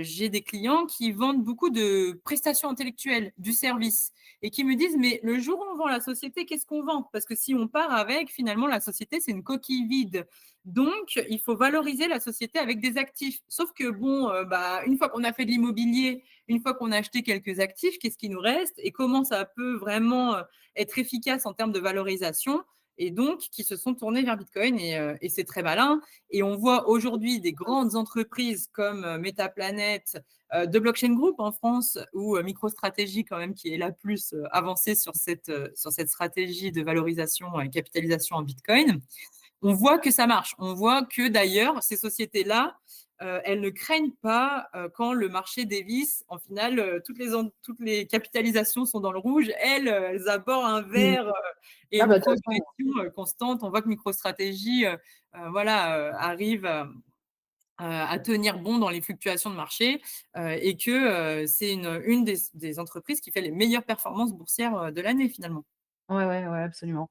[SPEAKER 2] j'ai des clients qui vendent beaucoup de prestations intellectuelles, du service et qui me disent: «Mais le jour où on vend la société, qu'est-ce qu'on vend? Parce que si on part avec, finalement, la société, c'est une coquille vide. Donc il faut valoriser la société avec des actifs». Sauf que bon, bah, une fois qu'on a fait de l'immobilier, une fois qu'on a acheté quelques actifs, qu'est-ce qui nous reste? Et comment ça peut vraiment, être efficace en termes de valorisation? Et donc qui se sont tournés vers Bitcoin et c'est très malin. Et on voit aujourd'hui des grandes entreprises comme Metaplanet, The Blockchain Group en France ou MicroStrategy quand même qui est la plus avancée sur cette stratégie de valorisation et capitalisation en Bitcoin. On voit que ça marche. On voit que d'ailleurs, ces sociétés-là, elles ne craignent pas quand le marché dévisse. En final, toutes les capitalisations sont dans le rouge. Elles, elles abordent un
[SPEAKER 1] Mmh.
[SPEAKER 2] vert et
[SPEAKER 1] Ah
[SPEAKER 2] une
[SPEAKER 1] bah, de toute façon,
[SPEAKER 2] progression constante. On voit que MicroStrategy voilà, arrive à tenir bon dans les fluctuations de marché et que c'est une des entreprises qui fait les meilleures performances boursières de l'année finalement.
[SPEAKER 1] ouais, ouais, ouais, absolument.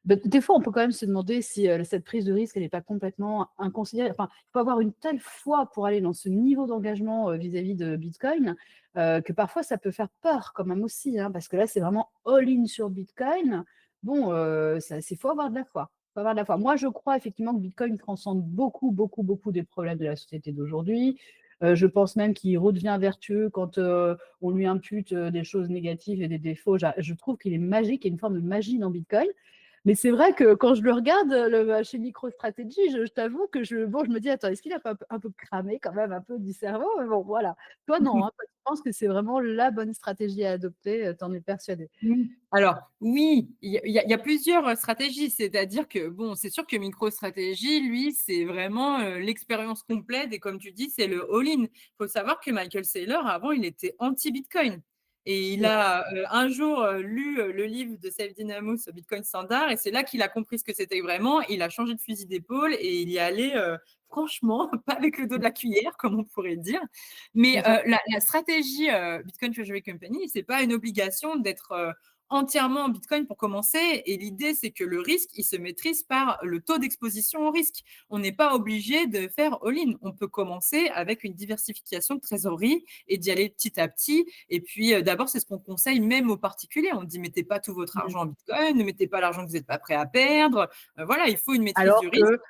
[SPEAKER 1] Bah, des fois, on peut quand même se demander si, cette prise de risque, elle est pas complètement inconsidérée. Enfin, il faut avoir une telle foi pour aller dans ce niveau d'engagement, vis-à-vis de Bitcoin, que parfois ça peut faire peur quand même aussi, hein, parce que là, c'est vraiment all-in sur Bitcoin. Bon, ça c'est faut avoir de la foi, faut avoir de la foi. Moi, je crois effectivement que Bitcoin transcende beaucoup, beaucoup, beaucoup des problèmes de la société d'aujourd'hui. Je pense même qu'il redevient vertueux quand, on lui impute, des choses négatives et des défauts. Je trouve qu'il est magique, il y a une forme de magie dans Bitcoin. Mais c'est vrai que quand je le regarde, chez MicroStrategy, je t'avoue que je me dis: «Attends, est-ce qu'il a pas un peu cramé quand même un peu du cerveau?» Mais bon, voilà. Toi non, hein, toi tu penses que c'est vraiment la bonne stratégie à adopter, tu en es persuadée?
[SPEAKER 2] Mmh. Alors oui, il y a plusieurs, stratégies. C'est-à-dire que bon, c'est sûr que MicroStrategy, lui, c'est vraiment, l'expérience complète et comme tu dis, c'est le all-in. Il faut savoir que Michael Saylor, avant, il était anti-Bitcoin et
[SPEAKER 1] C'est
[SPEAKER 2] il
[SPEAKER 1] vrai.
[SPEAKER 2] a, un jour, lu, le livre de Saif Dinamous, Bitcoin Standard et c'est là qu'il a compris ce que c'était vraiment. Il a changé de fusil d'épaule et il y est allé, franchement, pas avec le dos de la cuillère, comme on pourrait dire. Mais,
[SPEAKER 1] C'est ça.
[SPEAKER 2] la stratégie, Bitcoin Treasury Company, c'est pas une obligation d'être, entièrement en Bitcoin pour commencer et l'idée, c'est que le risque, il se maîtrise par le taux d'exposition au risque. On n'est pas obligé de faire all-in. On peut commencer avec une diversification de trésorerie et d'y aller petit à petit et puis, d'abord, c'est ce qu'on conseille même aux particuliers. On dit: «Mettez pas tout votre
[SPEAKER 1] Mmh.
[SPEAKER 2] argent en Bitcoin, ne mettez pas l'argent que vous êtes pas prêt à perdre». Voilà, il faut une maîtrise du
[SPEAKER 1] Alors
[SPEAKER 2] risque.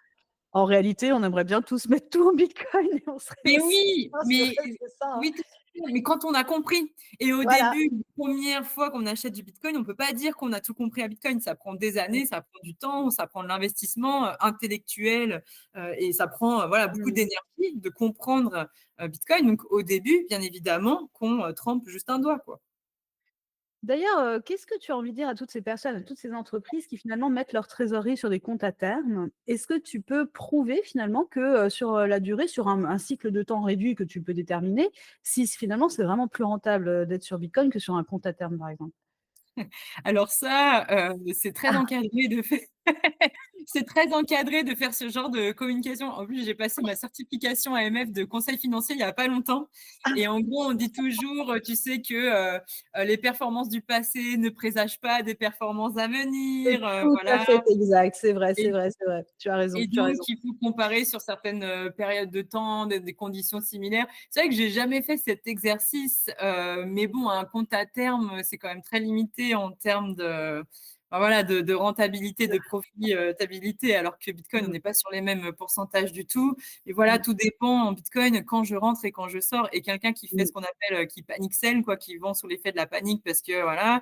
[SPEAKER 1] qu'en réalité, on aimerait bien tous mettre tout en Bitcoin et on serait
[SPEAKER 2] Mais
[SPEAKER 1] aussi
[SPEAKER 2] oui, mais
[SPEAKER 1] rassurés, c'est ça, hein.
[SPEAKER 2] oui, tout à fait, mais quand on a compris et au
[SPEAKER 1] Voilà.
[SPEAKER 2] début, les premières fois qu'on achète du bitcoin, on peut pas dire qu'on a tout compris à bitcoin. Ça prend des
[SPEAKER 1] Mmh.
[SPEAKER 2] années, ça prend du temps, ça prend de l'investissement, intellectuel, et ça prend, voilà, beaucoup
[SPEAKER 1] Mmh.
[SPEAKER 2] d'énergie de comprendre, bitcoin. Donc au début, bien évidemment qu'on, trempe juste un doigt, quoi.
[SPEAKER 1] D'ailleurs, qu'est-ce que tu as envie de dire à toutes ces personnes, à toutes ces entreprises qui finalement mettent leur trésorerie sur des comptes à terme? Est-ce que tu peux prouver finalement que, sur, la durée, sur un cycle de temps réduit que tu peux déterminer, si finalement c'est vraiment plus rentable, d'être sur Bitcoin que sur un compte à terme, par exemple?
[SPEAKER 2] Alors ça, c'est très encadré de fait. c'est très encadré de faire ce genre de communication. En plus, j'ai passé ma certification AMF de conseil financier il y a pas longtemps et en gros, on dit toujours, tu sais que, les performances du passé ne présagent pas des performances à
[SPEAKER 1] C'est
[SPEAKER 2] venir,
[SPEAKER 1] tout à
[SPEAKER 2] voilà.
[SPEAKER 1] fait exact, c'est vrai, c'est
[SPEAKER 2] Et
[SPEAKER 1] vrai, c'est vrai. Tu as raison,
[SPEAKER 2] et
[SPEAKER 1] tu as
[SPEAKER 2] donc
[SPEAKER 1] raison.
[SPEAKER 2] il faut comparer sur certaines, périodes de temps, des conditions similaires. C'est vrai que j'ai jamais fait cet exercice, mais bon, un compte à terme, c'est quand même très limité en termes de, bah, voilà, de rentabilité, de profitabilité, alors que bitcoin, on
[SPEAKER 1] Mmh,
[SPEAKER 2] n'est pas sur les mêmes pourcentages du tout. Et voilà,
[SPEAKER 1] mmh,
[SPEAKER 2] tout dépend en bitcoin quand je rentre et quand je sors. Et quelqu'un qui fait
[SPEAKER 1] mmh,
[SPEAKER 2] ce qu'on appelle, qui panic sell, quoi, qui vend sous l'effet de la panique parce que voilà,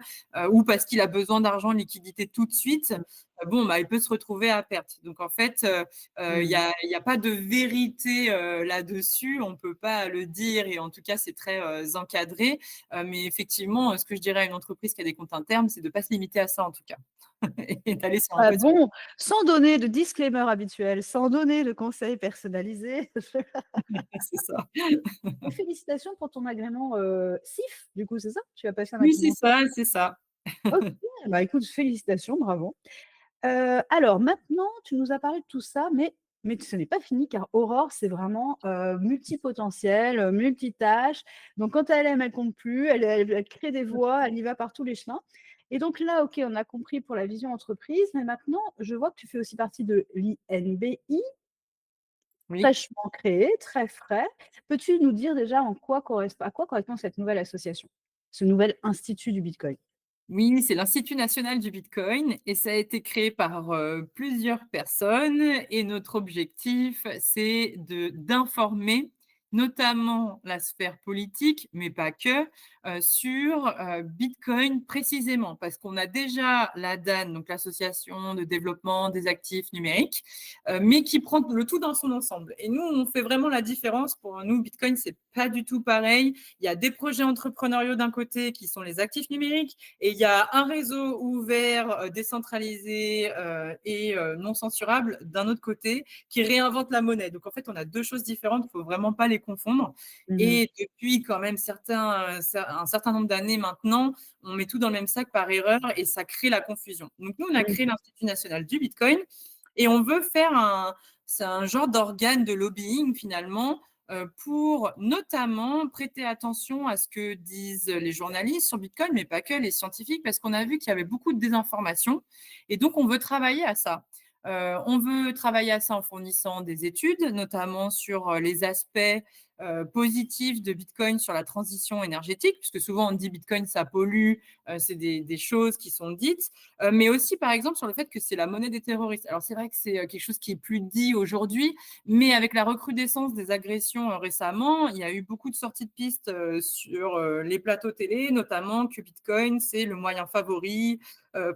[SPEAKER 2] ou parce qu'il a besoin d'argent, liquidité tout de suite,
[SPEAKER 1] mmh,
[SPEAKER 2] bon, bah, il peut se retrouver à perte. Donc en fait,
[SPEAKER 1] mmh.
[SPEAKER 2] il y a pas de vérité, là-dessus. On peut pas le dire et en tout cas, c'est très, encadré. Mais effectivement, ce que je dirais à une entreprise qui a des comptes internes, c'est de pas se limiter à ça en tout cas et d'aller sur un
[SPEAKER 1] Ah
[SPEAKER 2] peu sur
[SPEAKER 1] bon, sans donner de disclaimer habituel, sans donner de conseils personnalisés.
[SPEAKER 2] c'est ça.
[SPEAKER 1] Et félicitations pour ton agrément, CIF, du coup, c'est ça? Tu as passé un
[SPEAKER 2] Oui, c'est
[SPEAKER 1] agrément CIF?
[SPEAKER 2] ça, c'est ça.
[SPEAKER 1] OK, bah, écoute, félicitations, bravo. Alors maintenant, tu nous as parlé de tout ça, mais ce n'est pas fini car Aurore, c'est vraiment, multipotentiel, multitâche. Donc quand elle aime, elle compte plus, elle crée des voix, elle y va par tous les chemins et donc là, OK, on a compris pour la vision entreprise, mais maintenant, je vois que tu fais aussi partie de l'INBI,
[SPEAKER 2] Oui.
[SPEAKER 1] fraîchement créé, très frais. Peux-tu nous dire déjà à quoi correspond cette nouvelle association? Ce nouvel institut du bitcoin?
[SPEAKER 2] Oui, c'est l'Institut national du Bitcoin et ça a été créé par, plusieurs personnes et notre objectif, c'est de d'informer notamment la sphère politique, mais pas que, sur, Bitcoin précisément. Parce qu'on a déjà la DAN, donc l'association de développement des actifs numériques, mais qui prend le tout dans son ensemble et nous, on fait vraiment la différence. Pour nous, Bitcoin, c'est pas du tout pareil. Il y a des projets entrepreneuriaux d'un côté qui sont les actifs numériques et il y a un réseau ouvert, décentralisé et non censurable d'un autre côté qui réinvente la monnaie. Donc en fait, on a deux choses différentes, il ne faut vraiment pas les confondre.
[SPEAKER 1] Mmh.
[SPEAKER 2] Et depuis quand même un certain nombre d'années maintenant, on met tout dans le même sac par erreur et ça crée la confusion. Donc nous, on a créé
[SPEAKER 1] Mmh.
[SPEAKER 2] l'Institut national du Bitcoin et on veut faire c'est un genre d'organe de lobbying finalement pour notamment prêter attention à ce que disent les journalistes sur Bitcoin, mais pas que, les scientifiques, parce qu'on a vu qu'il y avait beaucoup de désinformation et donc on veut travailler à ça. On veut travailler à ça en fournissant des études, notamment sur, les aspects, positifs de Bitcoin sur la transition énergétique, puisque souvent on dit: «Bitcoin, ça pollue», c'est des choses qui sont dites, mais aussi, par exemple, sur le fait que c'est la monnaie des terroristes. Alors c'est vrai que c'est, quelque chose qui est plus dit aujourd'hui, mais avec la recrudescence des agressions, récemment, il y a eu beaucoup de sorties de pistes, sur, les plateaux télé, notamment que Bitcoin, c'est le moyen favori,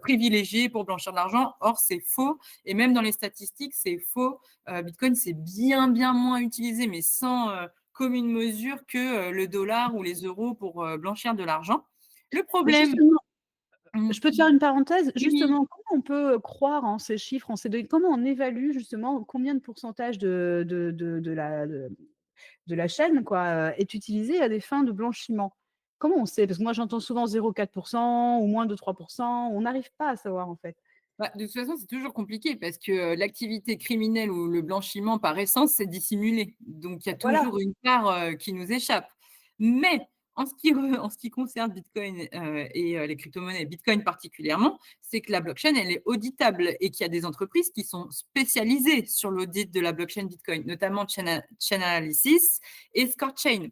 [SPEAKER 2] privilégié pour blanchir de l'argent. Or, c'est faux et même dans les statistiques, c'est faux. Bitcoin, c'est bien, bien moins utilisé, mais sans, commune mesure que, le dollar ou les euros pour, blanchir de l'argent. Le
[SPEAKER 1] Mais
[SPEAKER 2] problème
[SPEAKER 1] justement,
[SPEAKER 2] mmh,
[SPEAKER 1] je peux te faire une parenthèse?
[SPEAKER 2] oui.
[SPEAKER 1] Justement, comment on peut croire en ces chiffres, en ces données? Comment on évalue justement combien de pourcentage de la chaîne quoi, est utilisé à des fins de blanchiment? Comment on sait? Parce que moi j'entends souvent 0,4 ou moins de 3. On n'arrive pas à savoir en fait.
[SPEAKER 2] Bah, de toute façon, c'est toujours compliqué parce que, l'activité criminelle ou le blanchiment, par essence, c'est dissimulé. Donc il y a
[SPEAKER 1] Voilà.
[SPEAKER 2] toujours une part, qui nous échappe. Mais en ce qui concerne Bitcoin, et les cryptomonnaies, Bitcoin particulièrement, c'est que la blockchain, elle est auditable et qu'il y a des entreprises qui sont spécialisées sur l'audit de la blockchain Bitcoin, notamment Chainalysis et ScoreChain,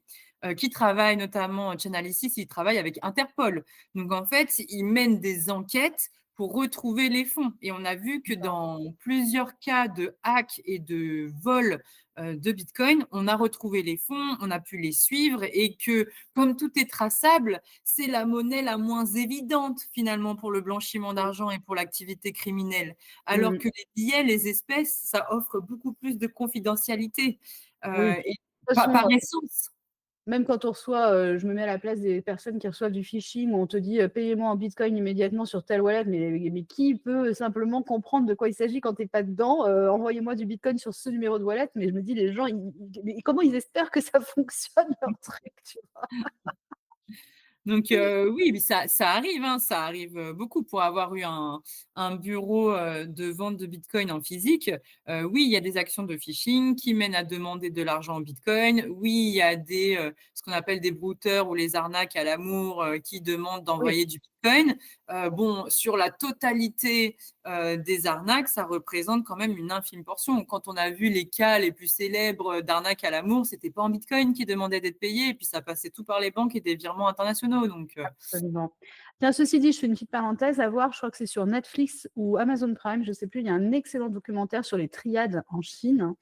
[SPEAKER 2] qui travaillent notamment Chainalysis, ils travaillent avec Interpol. Donc en fait, ils mènent des enquêtes pour retrouver les fonds. Et on a vu que
[SPEAKER 1] D'accord.
[SPEAKER 2] dans plusieurs cas de hack et de vol de Bitcoin, on a retrouvé les fonds, on a pu les suivre et que comme tout est traçable, c'est la monnaie la moins évidente finalement pour le blanchiment
[SPEAKER 1] Mmh.
[SPEAKER 2] d'argent et pour l'activité criminelle. Alors
[SPEAKER 1] Mmh.
[SPEAKER 2] que les billets, les espèces, ça offre beaucoup plus de confidentialité
[SPEAKER 1] Oui.
[SPEAKER 2] et
[SPEAKER 1] De toute
[SPEAKER 2] par
[SPEAKER 1] façon,
[SPEAKER 2] essence.
[SPEAKER 1] même quand on reçoit, je me mets à la place des personnes qui reçoivent du phishing où on te dit, «Payez-moi en bitcoin immédiatement sur telle wallet», mais qui peut simplement comprendre de quoi il s'agit quand tu es pas dedans? «Envoyez-moi du bitcoin sur ce numéro de wallet», mais je me dis: «Les gens, ils mais comment ils espèrent que ça fonctionne leur truc?» tu vois?
[SPEAKER 2] Donc oui, mais ça arrive, hein, ça arrive, beaucoup pour avoir eu un bureau, de vente de bitcoin en physique. Oui, il y a des actions de phishing qui mènent à demander de l'argent en bitcoin. Oui, il y a ce qu'on appelle des brouteurs ou les arnaques à l'amour, qui demandent
[SPEAKER 1] Oui,
[SPEAKER 2] d'envoyer du bitcoin. Bon, sur la totalité, des arnaques, ça représente quand même une infime portion. Quand on a vu les cas les plus célèbres d'arnaques à l'amour, c'était pas en bitcoin qu'ils demandaient d'être payés et puis ça passait tout par les banques et des virements internationaux donc
[SPEAKER 1] absolument. Tiens, ceci dit, je fais une petite parenthèse à voir, je crois que c'est sur Netflix ou Amazon Prime, je ne sais plus, il y a un excellent documentaire sur les triades en Chine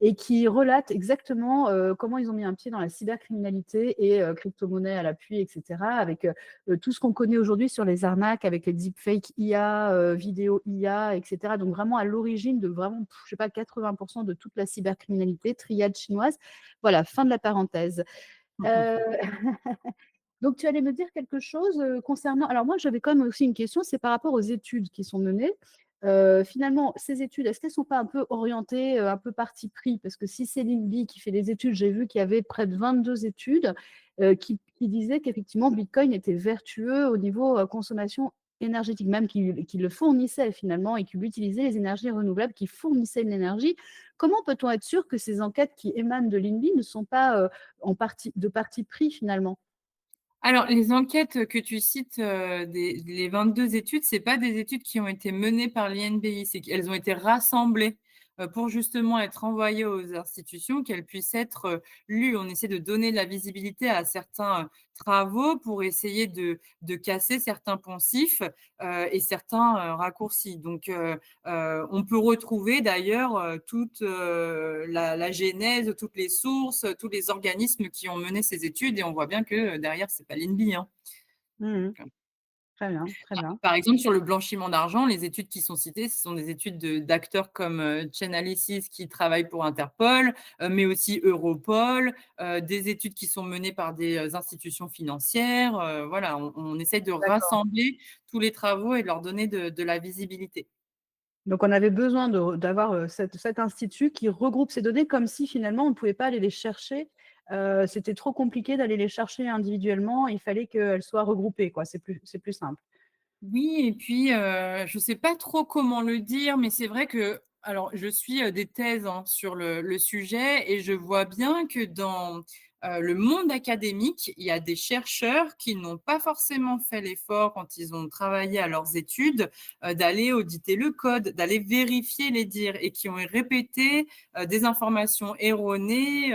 [SPEAKER 1] et qui relate exactement, comment ils ont mis un pied dans la cybercriminalité et crypto-monnaie à l'appui et cetera, avec, tout ce qu'on connaît aujourd'hui sur les arnaques, avec les deepfakes IA, vidéo IA et cetera. Donc vraiment à l'origine de vraiment, je sais pas, 80 de toute la cybercriminalité, triade chinoise. Voilà, fin de la parenthèse. Heu Donc, tu allais me dire quelque chose, concernant alors moi, j'avais quand même aussi une question, c'est par rapport aux études qui sont menées. Finalement, ces études, est-ce qu'elles ne sont pas un peu orientées, un peu parti pris? Parce que si c'est l'INBI qui fait des études, j'ai vu qu'il y avait près de 22 études, qui disaient qu'effectivement Bitcoin était vertueux au niveau, consommation énergétique, même qu'il le fournissait finalement et qu'il utilisait les énergies renouvelables qui fournissaient de l'énergie. Comment peut-on être sûr que ces enquêtes qui émanent de l'INBI ne sont pas, de parti pris finalement?
[SPEAKER 2] Alors, les enquêtes que tu cites, les 22 études, c'est pas des études qui ont été menées par l'INBI, c'est qu'elles ont été rassemblées, pour justement être envoyées aux institutions, qu'elles puissent être, lues. On essaie de donner de la visibilité à certains, travaux pour essayer de casser certains poncifs, et certains, raccourcis. Donc, on peut retrouver d'ailleurs, toute, la genèse, toutes les sources, tous les organismes qui ont mené ces études et on voit bien que, derrière, c'est pas l'INBI, hein.
[SPEAKER 1] Mmh.
[SPEAKER 2] Donc,
[SPEAKER 1] Très bien, très bien.
[SPEAKER 2] par exemple, sur le blanchiment d'argent, les études qui sont citées, ce sont des études d'acteurs comme, Chainalysis qui travaillent pour Interpol, mais aussi Europol, des études qui sont menées par des, institutions financières, voilà, on essaye de
[SPEAKER 1] D'accord.
[SPEAKER 2] rassembler tous les travaux et de leur donner de la visibilité.
[SPEAKER 1] Donc on avait besoin d'avoir, cet institut qui regroupe ces données comme si finalement on ne pouvait pas aller les chercher, c'était trop compliqué d'aller les chercher individuellement, il fallait qu'elles soient regroupées quoi, c'est plus simple.
[SPEAKER 2] Oui et puis, je ne sais pas trop comment le dire, mais c'est vrai que alors je suis, des thèses, hein, sur le sujet et je vois bien que dans, le monde académique, il y a des chercheurs qui n'ont pas forcément fait l'effort quand ils ont travaillé à leurs études, d'aller auditer le code, d'aller vérifier les dires et qui ont répété, des informations erronées,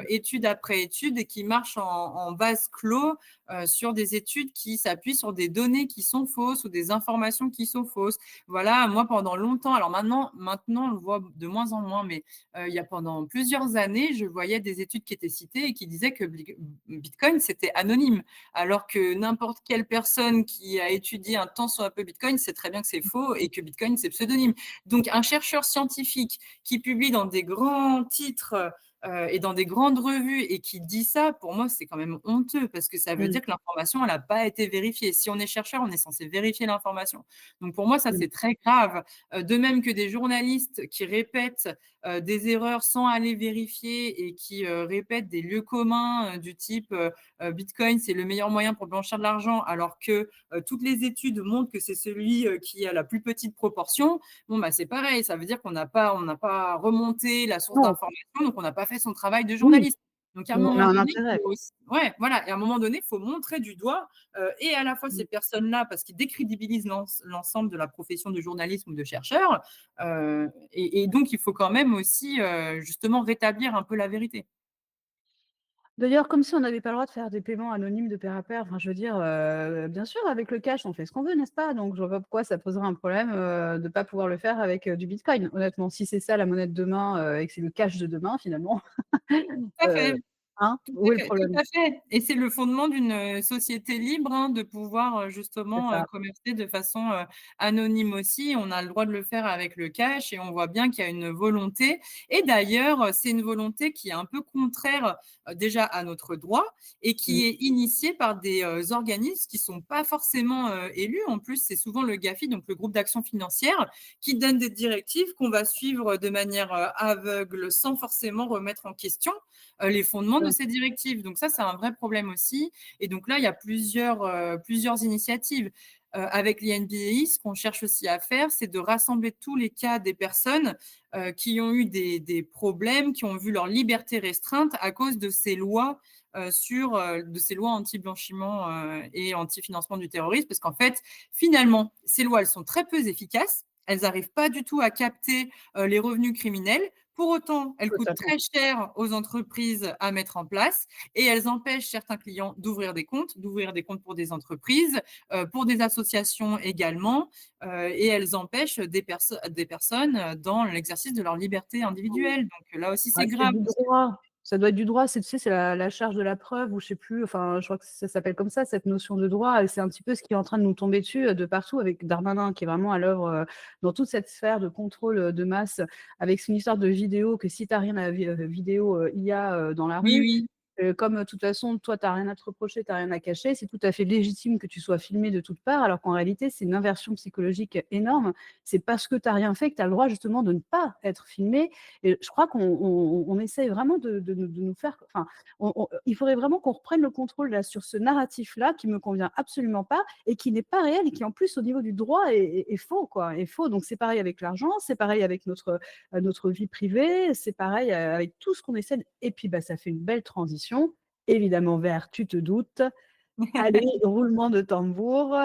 [SPEAKER 2] étude après étude et qui marchent en vase clos sur des études qui s'appuient sur des données qui sont fausses ou des informations qui sont fausses. Voilà, moi pendant longtemps, alors maintenant on le voit de moins en moins, mais il y a pendant plusieurs années, je voyais des études qui étaient citées et qui disaient que Bitcoin, c'était anonyme. Alors que n'importe quelle personne qui a étudié un temps soit un peu Bitcoin sait très bien que c'est faux et que Bitcoin, c'est pseudonyme. Donc un chercheur scientifique qui publie dans des grands titres et dans des grandes revues et qui dit ça, pour moi, c'est quand même honteux parce que ça veut
[SPEAKER 1] Mmh,
[SPEAKER 2] dire que l'information, elle n'a pas été vérifiée. Si on est chercheur, on est censé vérifier l'information. Donc pour moi, ça,
[SPEAKER 1] mmh.
[SPEAKER 2] c'est très grave. De même que des journalistes qui répètent, des erreurs sans aller vérifier et qui, répètent des lieux communs, du type, Bitcoin, c'est le meilleur moyen pour blanchir de l'argent alors que, toutes les études montrent que c'est celui, qui a la plus petite proportion. Bon, bah, c'est pareil, ça veut dire qu'on n'a pas remonté la source
[SPEAKER 1] Non,
[SPEAKER 2] d'information, donc on n'a pas fait son travail de
[SPEAKER 1] oui,
[SPEAKER 2] journaliste. Donc à un
[SPEAKER 1] on a
[SPEAKER 2] moment
[SPEAKER 1] un
[SPEAKER 2] donné, il
[SPEAKER 1] intérêt
[SPEAKER 2] faut
[SPEAKER 1] quoi.
[SPEAKER 2] aussi ouais, voilà et à un moment donné, il faut montrer du doigt, et à la fois
[SPEAKER 1] Mmh.
[SPEAKER 2] ces personnes-là, parce qu'ils décrédibilisent l'ensemble de la profession de journalisme ou de chercheur, et donc il faut quand même aussi, justement rétablir un peu la vérité.
[SPEAKER 1] D'ailleurs, comme si on n'avait pas le droit de faire des paiements anonymes de pair à pair, enfin je veux dire, bien sûr avec le cash on fait ce qu'on veut, n'est-ce pas? Donc je vois pas pourquoi ça poserait un problème, de pas pouvoir le faire avec, du bitcoin, honnêtement. Si c'est ça la monnaie de demain, et que c'est le cash de demain finalement,
[SPEAKER 2] Tout à fait.
[SPEAKER 1] heu, hein?
[SPEAKER 2] Tout
[SPEAKER 1] Où
[SPEAKER 2] à
[SPEAKER 1] est le
[SPEAKER 2] fait, tout
[SPEAKER 1] problème?
[SPEAKER 2] à fait et c'est le fondement d'une, société libre, hein, de pouvoir,
[SPEAKER 1] C'est
[SPEAKER 2] justement,
[SPEAKER 1] ça.
[SPEAKER 2] commercer de façon, anonyme aussi. On a le droit de le faire avec le cash et on voit bien qu'il y a une volonté et d'ailleurs, c'est une volonté qui est un peu contraire, déjà à notre droit et
[SPEAKER 1] Mmh.
[SPEAKER 2] qui est initiée par des, organismes qui sont pas forcément, élus. En plus, c'est souvent le GAFI, donc le groupe d'action financière, qui donne des directives qu'on va suivre de manière, aveugle sans forcément remettre en question les fondements de
[SPEAKER 1] Mmh.
[SPEAKER 2] ces directives. Donc ça, c'est un vrai problème aussi et donc là, il y a plusieurs initiatives. Avec l'INPI, ce qu'on cherche aussi à faire, c'est de rassembler tous les cas des personnes, qui ont eu des problèmes, qui ont vu leur liberté restreinte à cause de ces lois, de ces lois anti-blanchiment, et anti-financement du terrorisme. Parce qu'en fait, finalement, ces lois, elles sont très peu efficaces. Elles n'arrivent pas du tout à capter, les revenus criminels. Pour autant, elles coûtent
[SPEAKER 1] Totalement.
[SPEAKER 2] très cher aux entreprises à mettre en place et elles empêchent certains clients d'ouvrir des comptes pour des entreprises, pour des associations également, et elles empêchent des personnes dans l'exercice de leur liberté individuelle. Donc là aussi,
[SPEAKER 1] Ouais,
[SPEAKER 2] c'est
[SPEAKER 1] c'est
[SPEAKER 2] grave
[SPEAKER 1] du
[SPEAKER 2] parce que
[SPEAKER 1] droit. Ça doit être du droit, c'est tu sais, c'est la charge de la preuve ou je sais plus, enfin, je crois que ça s'appelle comme ça, cette notion de droit et c'est un petit peu ce qui est en train de nous tomber dessus, de partout avec Darmanin qui est vraiment à l'œuvre, dans toute cette sphère de contrôle, de masse avec son histoire de vidéo que si tu as rien à vidéo, IA, dans la
[SPEAKER 2] oui,
[SPEAKER 1] rue,
[SPEAKER 2] oui.
[SPEAKER 1] comme, de toute façon, toi, tu as rien à te reprocher, tu as rien à cacher, c'est tout à fait légitime que tu sois filmé de toutes parts, alors qu'en réalité, c'est une inversion psychologique énorme. C'est parce que tu as rien fait que tu as le droit justement de ne pas être filmé et je crois qu'on essaye vraiment de nous faire enfin, il faudrait vraiment qu'on reprenne le contrôle là sur ce narratif-là qui me convient absolument pas et qui n'est pas réel et qui en plus au niveau du droit est faux quoi, est faux. Donc c'est pareil avec l'argent, c'est pareil avec notre vie privée, c'est pareil, avec tout ce qu'on essaie d et puis, bah, ça fait une belle transition, évidemment vers, tu te doutes, allez, roulement de tambour,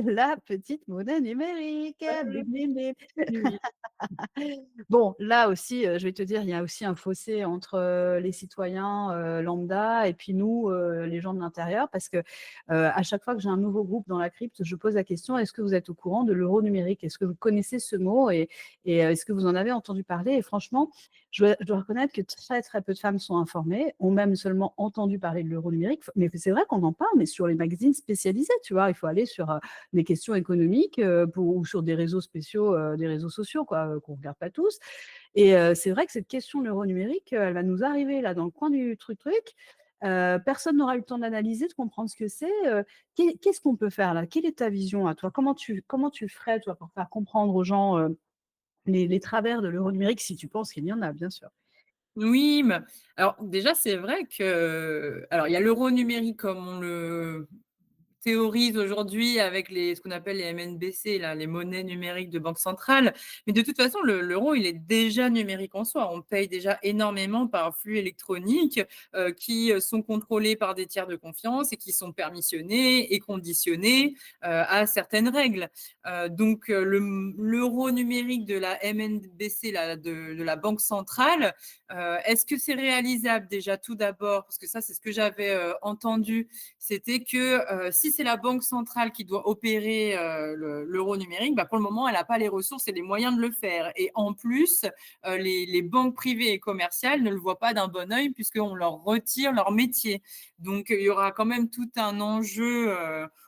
[SPEAKER 1] la petite monnaie numérique, bim, bim, bim.
[SPEAKER 2] Oui, oui.
[SPEAKER 1] Bon, là aussi, je vais te dire, il y a aussi un fossé entre, les citoyens, lambda et puis nous, les gens de l'intérieur parce que, à chaque fois que j'ai un nouveau groupe dans la crypte, je pose la question: «Est-ce que vous êtes au courant de l'euro numérique? Est-ce que vous connaissez ce mot et est-ce que vous en avez entendu parler?» Et franchement, je dois reconnaître que très, très peu de femmes sont informées, ont même seulement entendu parler de l'euro numérique. Mais c'est vrai qu'on en parle, mais sur les magazines spécialisés, tu vois? Il faut aller sur, des questions économiques, pour ou sur des réseaux spéciaux, des réseaux sociaux quoi, qu'on regarde pas tous et c'est vrai que cette question de l'euro numérique, elle va nous arriver là dans le coin du truc. Personne n'aura eu le temps d'analyser, de comprendre ce que c'est, qu'est-ce qu'on peut faire là? Quelle est ta vision à toi? Comment tu ferais toi pour faire comprendre aux gens, les travers de l'euro numérique si tu penses qu'il y en a bien sûr?
[SPEAKER 2] Oui, alors déjà, c'est vrai que alors il y a l'euro numérique comme on le théorise aujourd'hui avec ce qu'on appelle les MNBC, là, les monnaies numériques de banque centrale. Mais de toute façon, l'euro, il est déjà numérique en soi. On paye déjà énormément par flux électroniques qui sont contrôlés par des tiers de confiance et qui sont permissionnés et conditionnés à certaines règles. Donc, l'euro numérique de la MNBC, là, de la banque centrale, est-ce que c'est réalisable déjà tout d'abord? Parce que ça, c'est ce que j'avais entendu, c'était que si c'est la banque centrale qui doit opérer l'euro numérique, bah, pour le moment, elle n'a pas les ressources et les moyens de le faire. Et en plus, les banques privées et commerciales ne le voient pas d'un bon œil puisqu'on leur retire leur métier. Donc, il y aura quand même tout un enjeu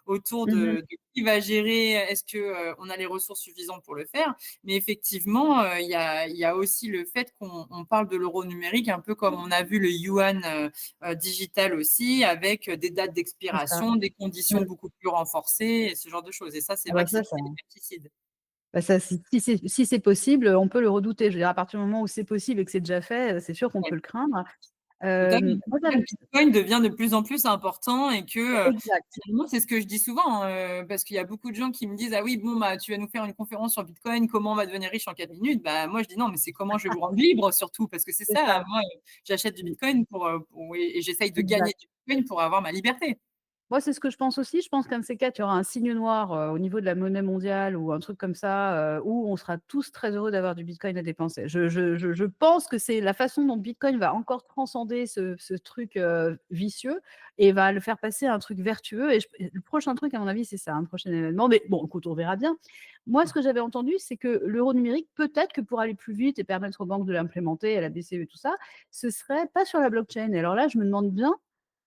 [SPEAKER 2] autour
[SPEAKER 1] Mmh.
[SPEAKER 2] de qui va gérer, est-ce qu'on a les ressources suffisantes pour le faire. Mais effectivement, il y a aussi le fait qu'on parle de l'euro numérique un peu comme on a vu le yuan digital aussi, avec des dates
[SPEAKER 1] C'est ça.
[SPEAKER 2] d'expiration, des conditions
[SPEAKER 1] Mmh.
[SPEAKER 2] beaucoup plus renforcées et ce genre de choses et ça, c'est
[SPEAKER 1] Ah
[SPEAKER 2] vrai
[SPEAKER 1] bah
[SPEAKER 2] que c'est
[SPEAKER 1] ça
[SPEAKER 2] très liberticide.
[SPEAKER 1] bah ça si c'est possible, on peut le redouter. Je veux dire à partir du moment où c'est possible et que c'est déjà fait, c'est sûr qu'on
[SPEAKER 2] Ouais,
[SPEAKER 1] peut le craindre.
[SPEAKER 2] totalement.
[SPEAKER 1] Moi
[SPEAKER 2] En fait, le bitcoin devient de plus en plus important et que
[SPEAKER 1] exact,
[SPEAKER 2] finalement, c'est ce que je dis souvent, parce qu'il y a beaucoup de gens qui me disent: «Ah oui, bon, bah, tu vas nous faire une conférence sur bitcoin, comment on va devenir riche en 4 minutes?» Bah, moi, je dis: «Non, mais c'est comment je vais vous rendre libre surtout», parce que c'est
[SPEAKER 1] c'est
[SPEAKER 2] ça,
[SPEAKER 1] ça.
[SPEAKER 2] moi, j'achète du
[SPEAKER 1] Mmh,
[SPEAKER 2] bitcoin et j'essaye de gagner
[SPEAKER 1] exact.
[SPEAKER 2] du bitcoin pour avoir ma liberté.
[SPEAKER 1] Moi, c'est ce que je pense aussi. Je pense qu'un de ces 4, il y aura un signe noir, au niveau de la monnaie mondiale ou un truc comme ça, où on sera tous très heureux d'avoir du bitcoin à dépenser. Je pense que c'est la façon dont bitcoin va encore transcender ce truc, vicieux et va le faire passer à un truc vertueux et le prochain truc, à mon avis, c'est ça, un prochain événement. Mais bon, écoute, on verra bien. Moi, ce que j'avais entendu, c'est que l'euro numérique, peut-être que pour aller plus vite et permettre aux banques de l'implémenter, à la BCE et tout ça, ce serait pas sur la blockchain et alors là, je me demande bien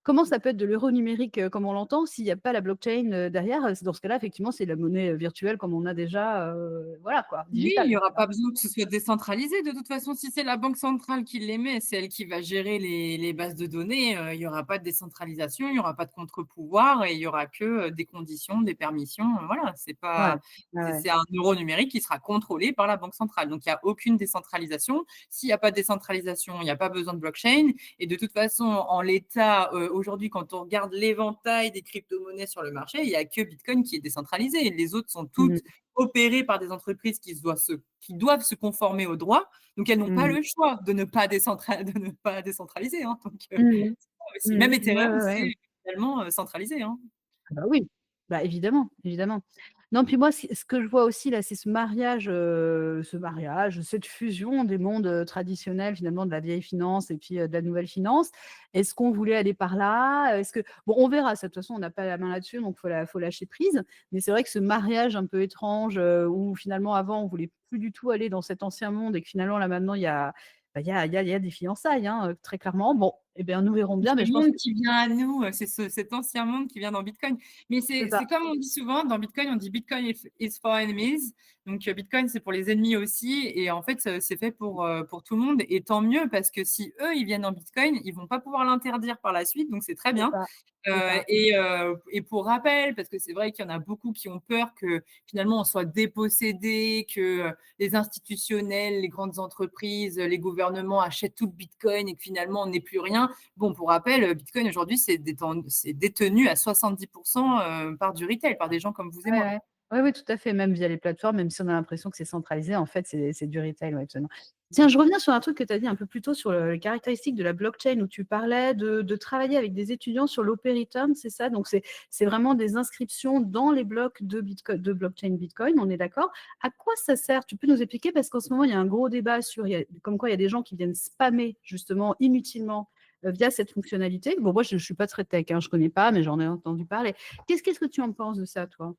[SPEAKER 1] comment ça peut être de l'euro numérique, comme on l'entend, s'il y a pas la blockchain, derrière? Dans ce cas-là, effectivement, c'est la monnaie, virtuelle comme on a déjà, voilà quoi,
[SPEAKER 2] Oui, il
[SPEAKER 1] digitale.
[SPEAKER 2] y aura pas besoin que ce soit décentralisé. De toute façon, si c'est la banque centrale qui l'émet, c'est elle qui va gérer les bases de données, il y aura pas de décentralisation, il y aura pas de contre-pouvoir et il y aura que, des conditions, des permissions, voilà. C'est
[SPEAKER 1] Ouais,
[SPEAKER 2] pas
[SPEAKER 1] ouais, ouais.
[SPEAKER 2] c'est un euro numérique qui sera contrôlé par la banque centrale. Donc il y a aucune décentralisation. S'il y a pas de décentralisation, il y a pas besoin de blockchain et de toute façon, en l'état, aujourd'hui, quand on regarde l'éventail des cryptomonnaies sur le marché, il y a que Bitcoin qui est décentralisé. Les autres sont
[SPEAKER 1] Mmh
[SPEAKER 2] toutes opérées par des entreprises qui doivent se conformer au droit, donc elles n'ont pas
[SPEAKER 1] mh.
[SPEAKER 2] le choix de ne pas de ne pas décentraliser, hein, donc
[SPEAKER 1] Mmh
[SPEAKER 2] c'est ça aussi.
[SPEAKER 1] mh.
[SPEAKER 2] Même
[SPEAKER 1] Ouais,
[SPEAKER 2] Ethereum,
[SPEAKER 1] ouais, ouais.
[SPEAKER 2] c'est également, centralisé, hein.
[SPEAKER 1] Ah bah oui, bah évidemment, évidemment. Non, puis moi, ce que je vois aussi là, c'est ce mariage, cette fusion des mondes, traditionnels finalement de la vieille finance et puis, de la nouvelle finance. Est-ce qu'on voulait aller par là? Est-ce que bon, on verra ça, de toute façon, on n'a pas la main là-dessus, donc faut lâcher prise. Mais c'est vrai que ce mariage un peu étrange, où finalement avant on voulait plus du tout aller dans cet ancien monde et que finalement là maintenant il y a, bah, il y a des fiançailles, hein, très clairement. Bon, et bien, nous verrons bien, mais
[SPEAKER 2] Ce
[SPEAKER 1] je pense
[SPEAKER 2] monde
[SPEAKER 1] que
[SPEAKER 2] qui vient à nous, c'est cet ancien monde qui vient dans Bitcoin. Mais
[SPEAKER 1] c'est
[SPEAKER 2] c'est
[SPEAKER 1] ça,
[SPEAKER 2] comme on dit souvent, dans Bitcoin, on dit: «Bitcoin is for enemies». Donc, Bitcoin, c'est pour les ennemis aussi et en fait, c'est fait pour tout le monde et tant mieux parce que si eux, ils viennent dans Bitcoin, ils vont pas pouvoir l'interdire par la suite, donc c'est très
[SPEAKER 1] c'est
[SPEAKER 2] bien.
[SPEAKER 1] ça, c'est ça.
[SPEAKER 2] Et pour rappel, parce que c'est vrai qu'il y en a beaucoup qui ont peur que finalement on soit dépossédé, que, les institutionnels, les grandes entreprises, les gouvernements achètent tout le Bitcoin et que finalement on n'ait plus rien. Bon, pour rappel, Bitcoin aujourd'hui, c'est détenu à 70 par du retail, par des gens comme vous et
[SPEAKER 1] Ouais,
[SPEAKER 2] moi.
[SPEAKER 1] ouais. Ouais, ouais, tout à fait, même via les plateformes, même si on a l'impression que c'est centralisé, en fait, c'est du retail, ouais, absolument. Tiens, je reviens sur un truc que tu as dit un peu plus tôt sur les caractéristiques de la blockchain où tu parlais de travailler avec des étudiants sur l'Operitum, c'est ça? Donc c'est vraiment des inscriptions dans les blocs de blockchain Bitcoin, on est d'accord? À quoi ça sert? Tu peux nous expliquer? Parce qu'en ce moment, il y a un gros débat sur comme quoi il y a des gens qui viennent spammer justement inutilement, via cette fonctionnalité. Bon, moi, je suis pas très tech, hein, je connais pas, mais j'en ai entendu parler. Qu'est-ce que tu en penses de ça, toi?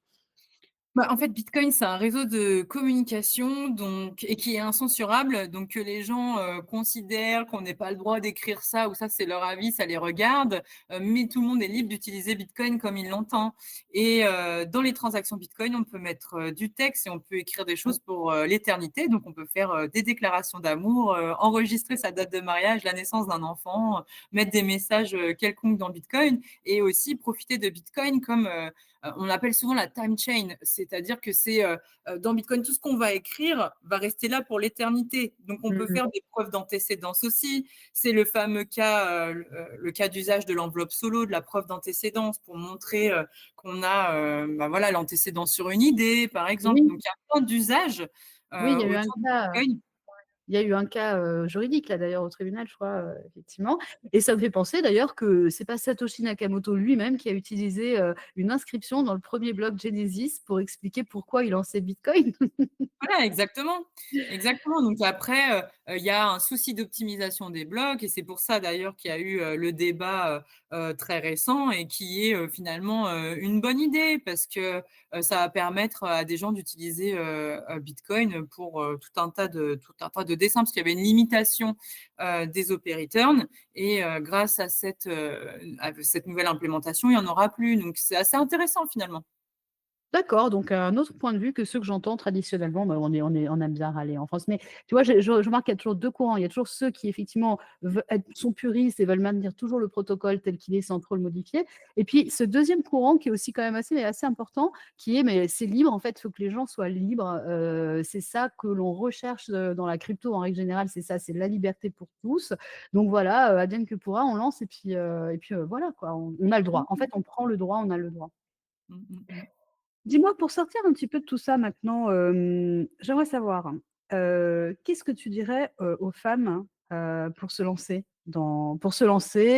[SPEAKER 2] Bah, en fait, Bitcoin, c'est un réseau de communication donc et qui est incensurable, donc que les gens, considèrent qu'on n'ait pas le droit d'écrire ça ou ça, c'est leur avis, ça les regarde, mais tout le monde est libre d'utiliser Bitcoin comme il l'entend et dans les transactions Bitcoin, on peut mettre, du texte et on peut écrire des choses pour, l'éternité. Donc on peut faire, des déclarations d'amour, enregistrer sa date de mariage, la naissance d'un enfant, mettre des messages, quelconques dans Bitcoin et aussi profiter de Bitcoin comme, on appelle souvent la time chain, c'est-à-dire que c'est dans Bitcoin, tout ce qu'on va écrire va rester là pour l'éternité. Donc, on peut
[SPEAKER 1] Mmh.
[SPEAKER 2] faire des preuves d'antécédence aussi. C'est le fameux cas, le cas d'usage de l'enveloppe solo, de la preuve d'antécédence pour montrer qu'on a bah voilà, l'antécédence sur une idée, par exemple.
[SPEAKER 1] Oui,
[SPEAKER 2] Donc, il y a plein d'usages
[SPEAKER 1] oui, il y a eu un
[SPEAKER 2] autour de
[SPEAKER 1] cas,
[SPEAKER 2] Bitcoin.
[SPEAKER 1] juridique là d'ailleurs au tribunal, je crois, effectivement, et ça me fait penser d'ailleurs que c'est pas Satoshi Nakamoto lui-même qui a utilisé, une inscription dans le premier bloc Genesis pour expliquer pourquoi il lançait Bitcoin?
[SPEAKER 2] Voilà, exactement, exactement. Donc après, il y a un souci d'optimisation des blocs et c'est pour ça d'ailleurs qu'il y a eu, le débat, très récent et qui est, finalement, une bonne idée parce que, ça va permettre à des gens d'utiliser, Bitcoin pour, tout un tas de dessins. Parce qu'il y avait une limitation, des op-return et grâce à cette nouvelle implémentation, il y en aura plus. Donc c'est assez intéressant finalement.
[SPEAKER 1] D'accord, donc un autre point de vue que ceux que j'entends traditionnellement, bah, on aime bien râler en France. Mais tu vois, je remarque qu'il y a toujours 2 courants. Il y a toujours ceux qui effectivement sont puristes et veulent maintenir toujours le protocole tel qu'il est sans trop le modifier. Et puis ce deuxième courant qui est aussi quand même assez important, qui est: «Mais c'est libre, en fait, il faut que les gens soient libres». C'est ça que l'on recherche, dans la crypto en règle générale, c'est ça, c'est la liberté pour tous. Donc voilà, advienne que pourra, on lance et puis, voilà quoi, on a le droit. En fait, on prend le droit, on a le droit.
[SPEAKER 2] Mmh mh mh.
[SPEAKER 1] Dis-moi, pour sortir un petit peu de tout ça maintenant, j'aimerais savoir, qu'est-ce que tu dirais, aux femmes, pour se lancer,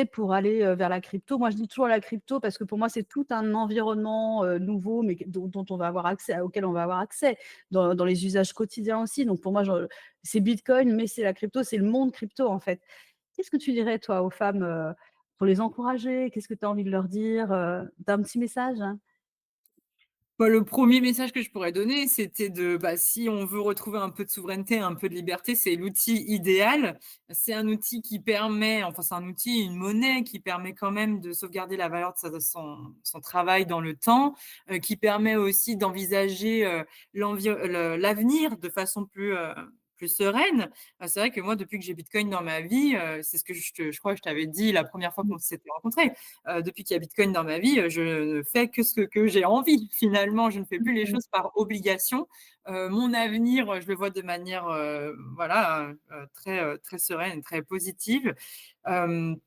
[SPEAKER 1] pour aller, vers la crypto? Moi, je dis toujours la crypto parce que pour moi, c'est tout un environnement, nouveau, mais dont on va avoir accès auquel on va avoir accès dans les usages quotidiens aussi. Donc pour moi, c'est Bitcoin, mais c'est la crypto, c'est le monde crypto, en fait. Qu'est-ce que tu dirais, toi, aux femmes, pour les encourager? Qu'est-ce que tu as envie de leur dire? Tu as un petit message, hein?
[SPEAKER 2] Bah, le premier message que je pourrais donner, c'était si on veut retrouver un peu de souveraineté, un peu de liberté, c'est l'outil idéal. C'est un outil qui permet enfin, c'est un outil, une monnaie qui permet quand même de sauvegarder la valeur de son travail dans le temps, qui permet aussi d'envisager, l'avenir de façon plus sereine. C'est vrai que moi, depuis que j'ai Bitcoin dans ma vie, c'est ce que je crois que je t'avais dit la première fois qu'on s'était rencontrés. Depuis qu'il y a Bitcoin dans ma vie, je ne fais que ce que j'ai envie. Finalement, je ne fais plus les
[SPEAKER 1] Mmh.
[SPEAKER 2] choses par obligation. Mon avenir, je le vois de manière, voilà, très sereine et très positive. Hem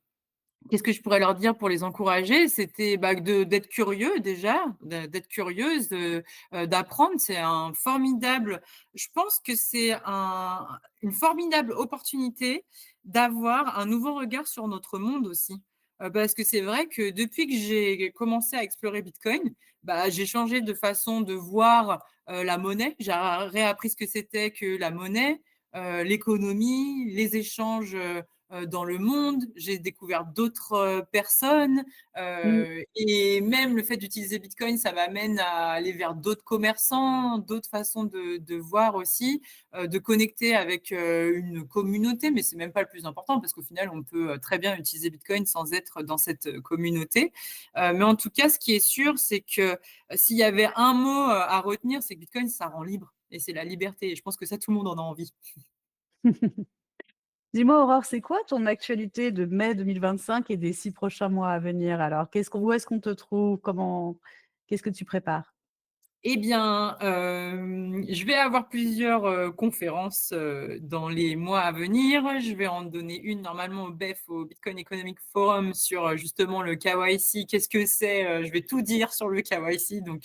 [SPEAKER 2] Qu'est-ce que je pourrais leur dire pour les encourager? C'était, d'être curieux déjà, d'être curieuse, d'apprendre. C'est un formidable je pense que c'est une formidable opportunité d'avoir un nouveau regard sur notre monde aussi. Parce que c'est vrai que depuis que j'ai commencé à explorer Bitcoin, j'ai changé de façon de voir, la monnaie. J'ai réappris ce que c'était que la monnaie, l'économie, les échanges, dans le monde, j'ai découvert d'autres, personnes,
[SPEAKER 1] Mmh.
[SPEAKER 2] et même le fait d'utiliser Bitcoin, ça m'amène à aller vers d'autres commerçants, d'autres façons de voir aussi, de connecter avec, une communauté, mais c'est même pas le plus important parce qu'au final, on peut, très bien utiliser Bitcoin sans être dans cette, communauté. Mais en tout cas, ce qui est sûr, c'est que, s'il y avait un mot, à retenir, c'est que Bitcoin, ça rend libre et c'est la liberté et je pense que ça, tout le monde en a envie.
[SPEAKER 1] Dis-moi Aurore, c'est quoi ton actualité de mai 2025 et des 6 prochains mois à venir alors? Où est-ce qu'on te trouve? Qu'est-ce que tu prépares?
[SPEAKER 2] Eh bien, je vais avoir plusieurs, conférences, dans les mois à venir. Je vais en donner une normalement au BEF, au Bitcoin Economic Forum sur, justement le KYC. Qu'est-ce que c'est? Je vais tout dire sur le KYC, donc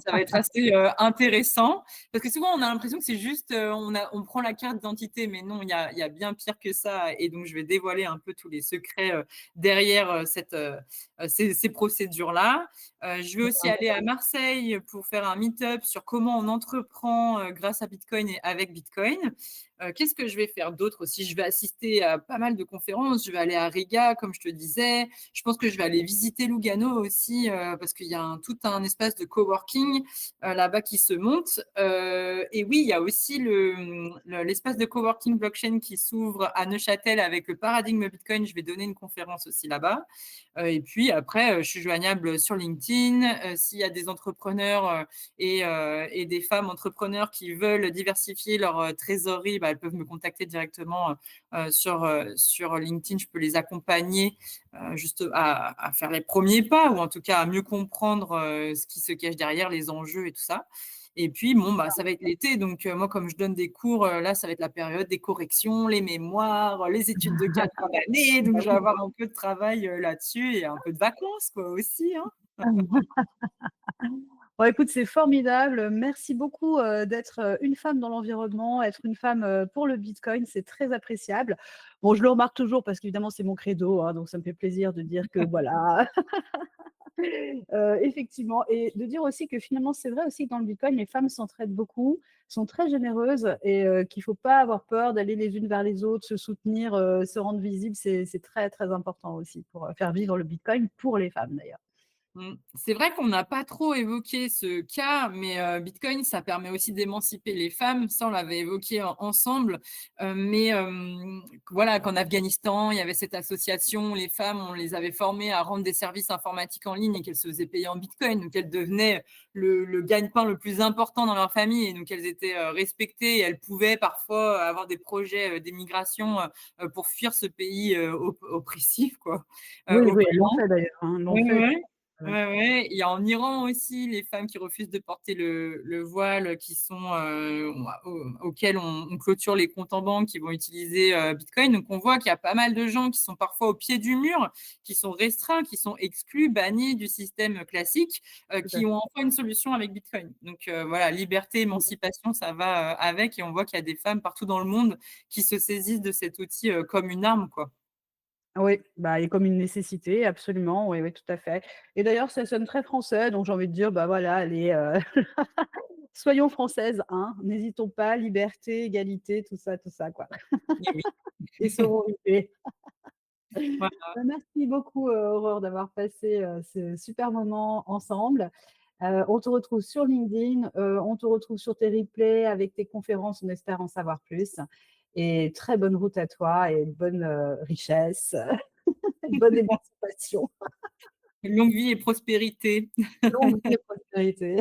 [SPEAKER 2] ça va être assez, intéressant. Parce que souvent on a l'impression que c'est juste, on prend la carte d'identité, mais non, il y a bien pire que ça et donc je vais dévoiler un peu tous les secrets, derrière, ces procédures-là. Je vais aussi aller à Marseille pour faire un meet-up sur comment on entreprend, grâce à Bitcoin et avec Bitcoin. Qu'est-ce que je vais faire d'autre aussi? Je vais assister à pas mal de conférences. Je vais aller à Riga, comme je te disais. Je pense que je vais aller visiter Lugano aussi, parce qu'il y a tout un espace de coworking, là-bas qui se monte. Et oui, il y a aussi l'espace de coworking blockchain qui s'ouvre à Neuchâtel avec le paradigme Bitcoin. Je vais donner une conférence aussi là-bas. Et puis après, je suis joignable sur LinkedIn. S'il y a des entrepreneurs, et des femmes entrepreneurs qui veulent diversifier leur, trésorerie, elles peuvent me contacter directement, sur LinkedIn. Je peux les accompagner, juste à faire les premiers pas ou en tout cas à mieux comprendre, ce qui se cache derrière, les enjeux et tout ça. Et puis bon, ça va être l'été donc moi comme je donne des cours, là, ça va être la période des corrections, les mémoires, les études de cas de fin d'année, donc je vais avoir un peu de travail, là-dessus et un peu de vacances quoi aussi, hein.
[SPEAKER 1] Bon écoute, c'est formidable. Merci beaucoup, d'être, une femme dans l'environnement, être une femme, pour le bitcoin, c'est très appréciable. Bon, je le remarque toujours parce qu'évidemment c'est mon credo, hein, donc ça me fait plaisir de dire que voilà, effectivement et de dire aussi que finalement c'est vrai aussi que dans le bitcoin, les femmes s'entraident beaucoup, sont très généreuses et qu'il faut pas avoir peur d'aller les unes vers les autres, se soutenir, se rendre visible. C'est très, très important aussi pour, faire vivre le bitcoin pour les femmes d'ailleurs.
[SPEAKER 2] C'est vrai qu'on n'a pas trop évoqué ce cas, mais Bitcoin, ça permet aussi d'émanciper les femmes. Ça, on l'avait évoqué ensemble. Mais voilà, qu'en Afghanistan, il y avait cette association, les femmes, on les avait formées à rendre des services informatiques en ligne et qu'elles se faisaient payer en Bitcoin. Donc, elles devenaient le gagne-pain le plus important dans leur famille. Et donc, elles étaient respectées et elles pouvaient parfois avoir des projets d'émigration pour fuir ce pays oppressif, quoi,
[SPEAKER 1] Oui, oui, elles l'ont
[SPEAKER 2] oppressant.
[SPEAKER 1] fait d'ailleurs, hein, elles l'ont
[SPEAKER 2] Ouais,
[SPEAKER 1] fait.
[SPEAKER 2] ouais.
[SPEAKER 1] Ouais.
[SPEAKER 2] Ouais, ouais. Il y a en Iran aussi les femmes qui refusent de porter le voile, qui sont, auxquelles on clôture les comptes en banque, qui vont utiliser, Bitcoin. Donc on voit qu'il y a pas mal de gens qui sont parfois au pied du mur, qui sont restreints, qui sont exclus, bannis du système classique,
[SPEAKER 1] Tout à
[SPEAKER 2] qui ont enfin une solution avec Bitcoin. Donc voilà, liberté,
[SPEAKER 1] fait.
[SPEAKER 2] émancipation, ça va, avec et on voit qu'il y a des femmes partout dans le monde qui se saisissent de cet outil, comme une arme, quoi.
[SPEAKER 1] Oui, bah, et comme une nécessité, absolument, oui, oui, tout à fait. Et d'ailleurs, ça sonne très français, donc j'ai envie de dire, bah, voilà, allez, soyons françaises, hein, n'hésitons pas, liberté, égalité, tout ça, quoi
[SPEAKER 2] Eh oui.
[SPEAKER 1] et sororité.
[SPEAKER 2] Voilà.
[SPEAKER 1] Bah, merci beaucoup, Aurore, d'avoir passé, ce super moment ensemble On te retrouve sur LinkedIn, on te retrouve sur tes replays avec tes conférences, on espère en savoir plus et très bonne route à toi et bonne, richesse, bonne émancipation,
[SPEAKER 2] Longue vie et prospérité.
[SPEAKER 1] longue vie et prospérité.